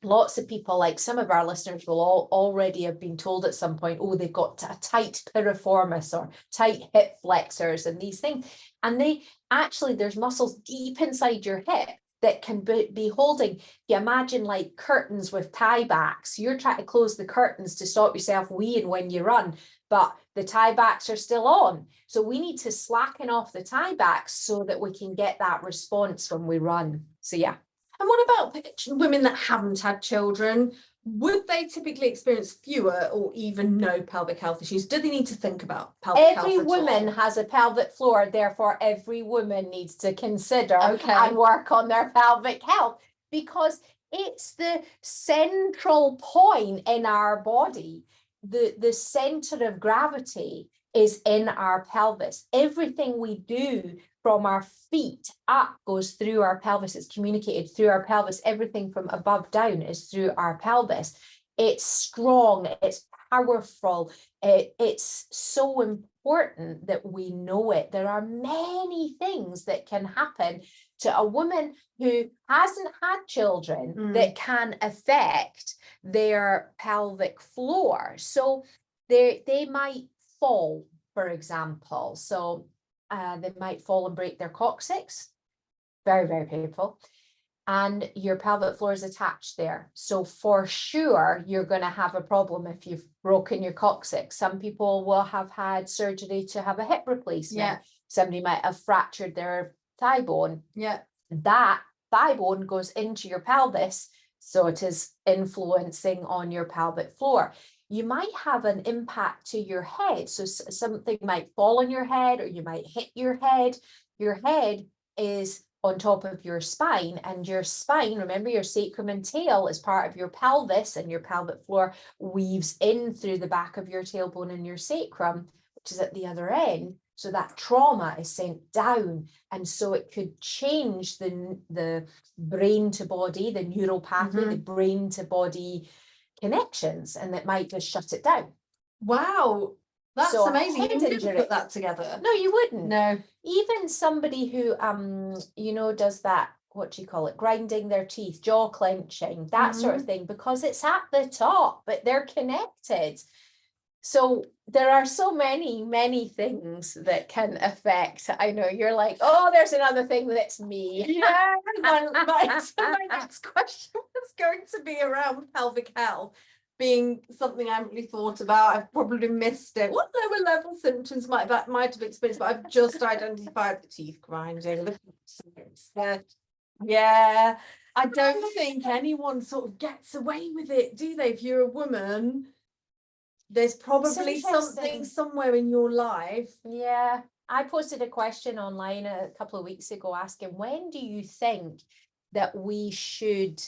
Speaker 3: lots of people, like some of our listeners will already have been told at some point, oh, they've got a tight piriformis or tight hip flexors and these things. And they actually, there's muscles deep inside your hip that can be holding. You imagine like curtains with tie backs. You're trying to close the curtains to stop yourself weeing when you run, but the tie backs are still on. So we need to slacken off the tie backs so that we can get that response when we run. So yeah.
Speaker 2: And what about women that haven't had children? Would they typically experience fewer or even no pelvic health issues? Do they need to think about pelvic health
Speaker 3: Every
Speaker 2: at
Speaker 3: woman
Speaker 2: all?
Speaker 3: has a pelvic floor, therefore every woman needs to consider
Speaker 2: Okay.
Speaker 3: and work on their pelvic health, because it's the central point in our body. The center of gravity is in our pelvis. Everything we do from our feet up goes through our pelvis. It's communicated through our pelvis. Everything from above down is through our pelvis. It's strong, it's powerful. It's so important that we know it. There are many things that can happen to a woman who hasn't had children that can affect their pelvic floor. So they might fall, for example. So they might fall and break their coccyx. Very, very painful. And your pelvic floor is attached there. So for sure, you're going to have a problem if you've broken your coccyx. Some people will have had surgery to have a hip replacement.
Speaker 2: Yeah.
Speaker 3: Somebody might have fractured their thigh bone.
Speaker 2: Yeah.
Speaker 3: That thigh bone goes into your pelvis, so it is influencing on your pelvic floor. You might have an impact to your head. So something might fall on your head, or you might hit your head. Your head is on top of your spine, and your spine, remember your sacrum and tail is part of your pelvis, and your pelvic floor weaves in through the back of your tailbone and your sacrum, which is at the other end. So that trauma is sent down, and so it could change the brain to body, the neural pathway, the brain to body connections, and that might just shut it down.
Speaker 2: Wow, that's
Speaker 3: So a
Speaker 2: amazing.
Speaker 3: head
Speaker 2: You wouldn't
Speaker 3: injury-
Speaker 2: put that together.
Speaker 3: No, you wouldn't.
Speaker 2: No.
Speaker 3: Even somebody who does that, what do you call it, grinding their teeth, jaw clenching, that sort of thing, because it's at the top, but they're connected. So there are so many things that can affect. I know you're like, oh, there's another thing that's me.
Speaker 2: Yeah, my next question was going to be around pelvic health being something I haven't really thought about. I've probably missed it. What lower level symptoms might have experienced, but I've just identified the teeth grinding, yeah. I don't think anyone sort of gets away with it, do they? If you're a woman, there's probably something
Speaker 3: interesting.
Speaker 2: somewhere in your life.
Speaker 3: Yeah, I posted a question online a couple of weeks ago asking, when do you think that we should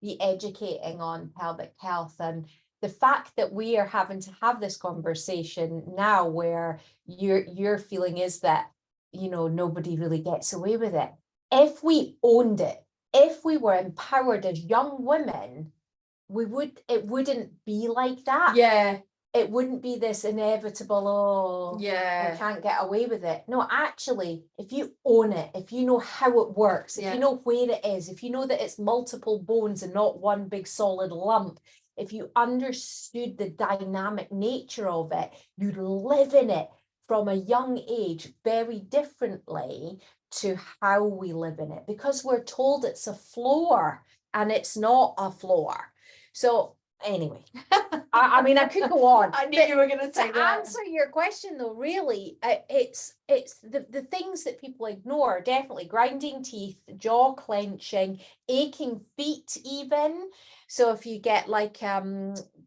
Speaker 3: be educating on pelvic health? And the fact that we are having to have this conversation now, where your feeling is that, nobody really gets away with it. If we owned it, if we were empowered as young women, it wouldn't be like that.
Speaker 2: Yeah.
Speaker 3: It wouldn't be this inevitable, I
Speaker 2: Yeah.
Speaker 3: can't get away with it. No, actually, if you own it, if you know how it works, if you know where it is, if you know that it's multiple bones and not one big solid lump, if you understood the dynamic nature of it, you'd live in it from a young age very differently to how we live in it, because we're told it's a floor and it's not a floor. So anyway, I mean, I could go on.
Speaker 2: I knew you were going to say
Speaker 3: To
Speaker 2: that.
Speaker 3: answer your question, though, really, it's the things that people ignore. Definitely grinding teeth, jaw clenching, aching feet, even. So if you get like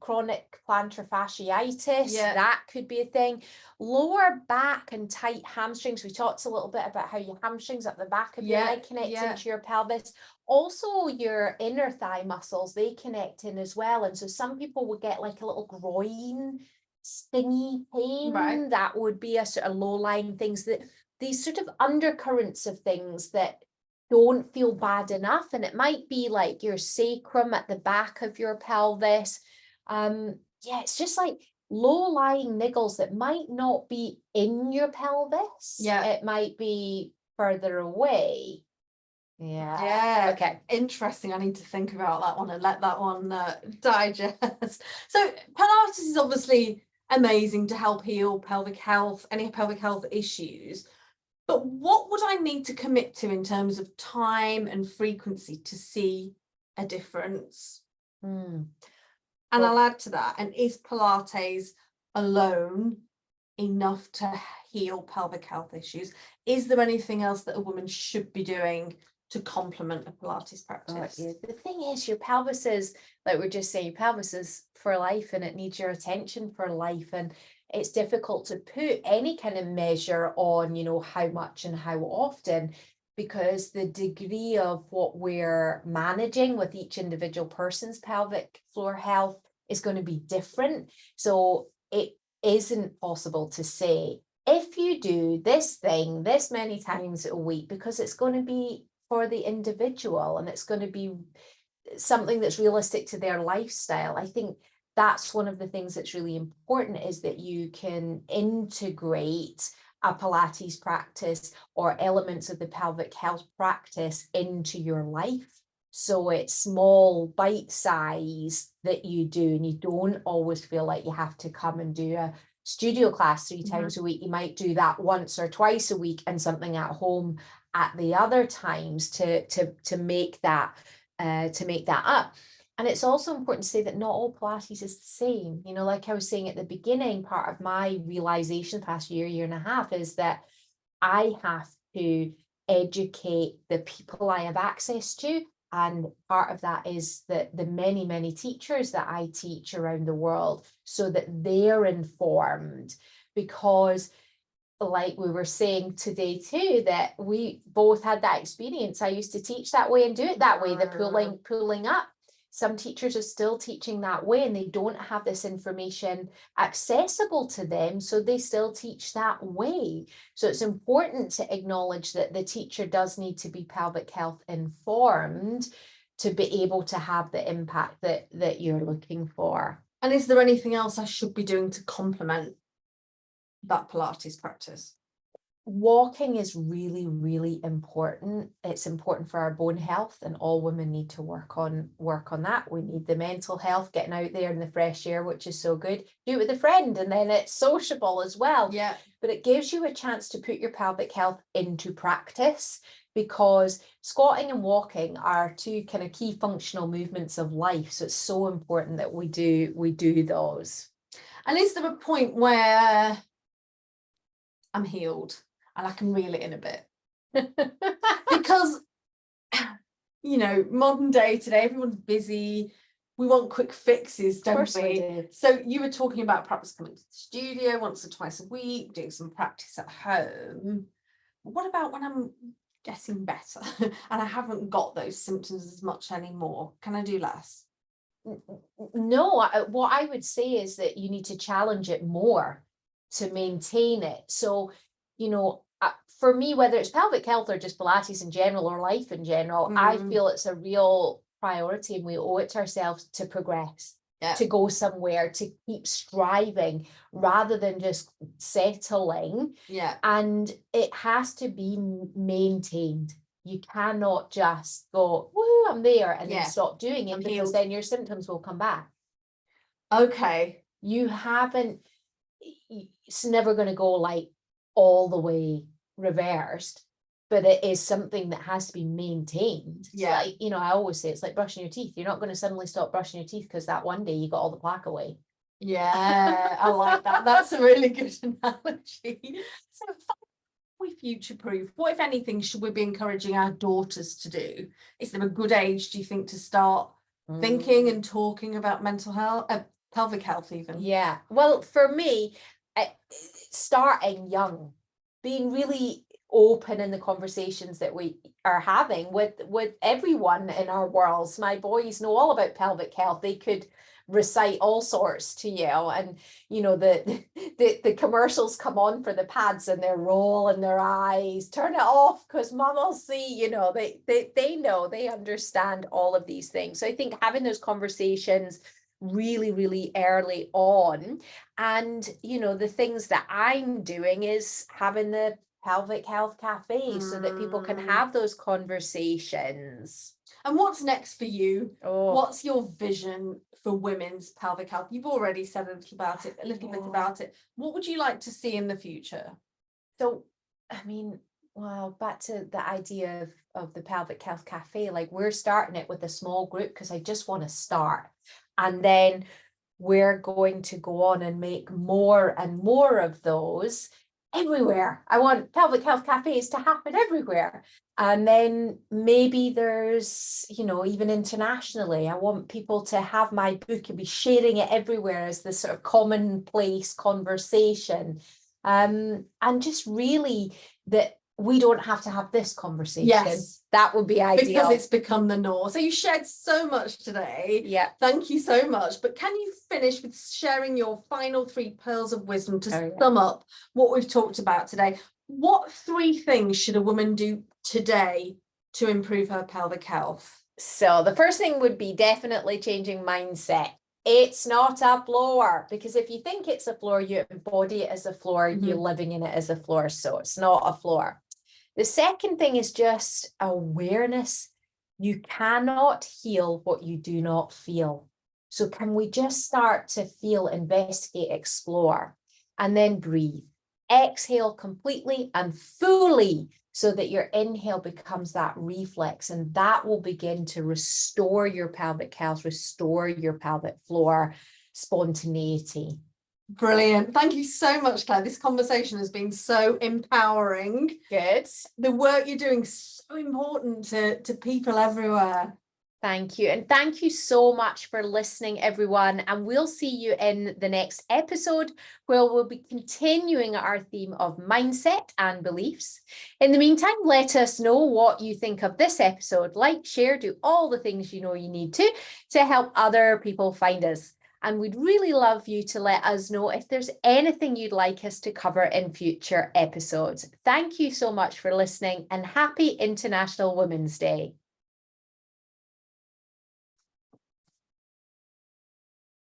Speaker 3: chronic plantar fasciitis, that could be a thing. Lower back and tight hamstrings. We talked a little bit about how your hamstrings at the back of your leg connect into your pelvis. Also, your inner thigh muscles, they connect in as well. And so some people will get like a little groin stingy pain.
Speaker 2: Right.
Speaker 3: That would be a sort of low-lying things, that these sort of undercurrents of things that don't feel bad enough. And it might be like your sacrum at the back of your pelvis. It's just like low-lying niggles that might not be in your pelvis. It might be further away.
Speaker 2: Okay, interesting. I need to think about that one and let that one digest. So Pilates is obviously amazing to help heal pelvic health, any pelvic health issues. But what would I need to commit to in terms of time and frequency to see a difference? And I'll add to that, and is Pilates alone enough to heal pelvic health issues? Is there anything else that a woman should be doing to complement a Pilates practice?
Speaker 3: The thing is, your pelvis is, like we're just saying, your pelvis is for life, and it needs your attention for life. And it's difficult to put any kind of measure on, how much and how often, because the degree of what we're managing with each individual person's pelvic floor health is going to be different. So it isn't possible to say, if you do this thing this many times a week, because it's going to be for the individual, and it's going to be something that's realistic to their lifestyle. I think that's one of the things that's really important, is that you can integrate a Pilates practice or elements of the pelvic health practice into your life. So it's small bite size that you do, and you don't always feel like you have to come and do a studio class 3 times a week. You might do that once or twice a week, and something at home at the other times to make that up. And it's also important to say that not all Pilates is the same. Like I was saying at the beginning, part of my realization the past year and a half is that I have to educate the people I have access to. And part of that is that the many teachers that I teach around the world, so that they're informed. Because like we were saying today too, that we both had that experience. I used to teach that way and do it that way, the pulling up. Some teachers are still teaching that way and they don't have this information accessible to them, so they still teach that way. So it's important to acknowledge that the teacher does need to be pelvic health informed to be able to have the impact that you're looking for.
Speaker 2: And is there anything else I should be doing to complement that Pilates practice?
Speaker 3: Walking is really, really important. It's important for our bone health, and all women need to work on that. We need the mental health, getting out there in the fresh air, which is so good. Do it with a friend, and then it's sociable as well.
Speaker 2: Yeah.
Speaker 3: But it gives you a chance to put your pelvic health into practice, because squatting and walking are two kind of key functional movements of life. So it's so important that we do those.
Speaker 2: And is there a point where I'm healed and I can reel it in a bit? Because, you know, modern day today, everyone's busy. We want quick fixes, don't we? So you were talking about perhaps coming to the studio once or twice a week, doing some practice at home. What about when I'm getting better and I haven't got those symptoms as much anymore? Can I do less?
Speaker 3: No, what I would say is that you need to challenge it more to maintain it. So, you know, for me, whether it's pelvic health or just Pilates in general or life in general, I feel it's a real priority and we owe it to ourselves to progress, to go somewhere, to keep striving rather than just settling.
Speaker 2: Yeah.
Speaker 3: And it has to be maintained. You cannot just go, woo, I'm there, and then stop doing it, because then your symptoms will come back.
Speaker 2: Okay.
Speaker 3: It's never going to go like all the way reversed, but it is something that has to be maintained.
Speaker 2: Yeah.
Speaker 3: Like, you know, I always say it's like brushing your teeth. You're not going to suddenly stop brushing your teeth because that one day you got all the plaque away.
Speaker 2: Yeah, I like that. That's a really good analogy. So we future proof, what if anything should we be encouraging our daughters to do? Is there a good age, do you think, to start thinking and talking about mental health, pelvic health even?
Speaker 3: Yeah, well, for me, starting young, being really open in the conversations that we are having with everyone in our worlds. My boys know all about pelvic health. They could recite all sorts to you, and you know, the commercials come on for the pads and they're rolling their eyes, turn it off because mom will see. You know, they know, they understand all of these things. So I think having those conversations really, really early on, and you know, the things that I'm doing is having the Pelvic Health Cafe so that people can have those conversations.
Speaker 2: And what's next for you?
Speaker 3: Oh.
Speaker 2: What's your vision for women's pelvic health? You've already said a little bit about it. What would you like to see in the future?
Speaker 3: So, I mean, well, back to the idea of the Pelvic Health Cafe, like we're starting it with a small group because I just want to start. And then we're going to go on and make more and more of those everywhere. I want pelvic health cafes to happen everywhere. And then maybe there's, you know, even internationally, I want people to have my book and be sharing it everywhere as this sort of commonplace conversation. And just really that we don't have to have this conversation.
Speaker 2: Yes,
Speaker 3: that would be ideal.
Speaker 2: Because it's become the norm. So you shared so much today.
Speaker 3: Yeah.
Speaker 2: Thank you so much. But can you finish with sharing your final 3 pearls of wisdom to sum up what we've talked about today? What 3 things should a woman do today to improve her pelvic health?
Speaker 3: So the first thing would be definitely changing mindset. It's not a floor, because if you think it's a floor, you embody it as a floor, you're living in it as a floor. So it's not a floor. The second thing is just awareness. You cannot heal what you do not feel. So can we just start to feel, investigate, explore, and then breathe. Exhale completely and fully so that your inhale becomes that reflex, and that will begin to restore your pelvic health, restore your pelvic floor spontaneity.
Speaker 2: Brilliant. Thank you so much, Claire. This conversation has been so empowering.
Speaker 3: Good.
Speaker 2: The work you're doing is so important to people everywhere.
Speaker 3: Thank you. And thank you so much for listening, everyone. And we'll see you in the next episode, where we'll be continuing our theme of mindset and beliefs. In the meantime, let us know what you think of this episode. Like, share, do all the things you know you need to help other people find us. And we'd really love you to let us know if there's anything you'd like us to cover in future episodes. Thank you so much for listening, and happy International Women's Day.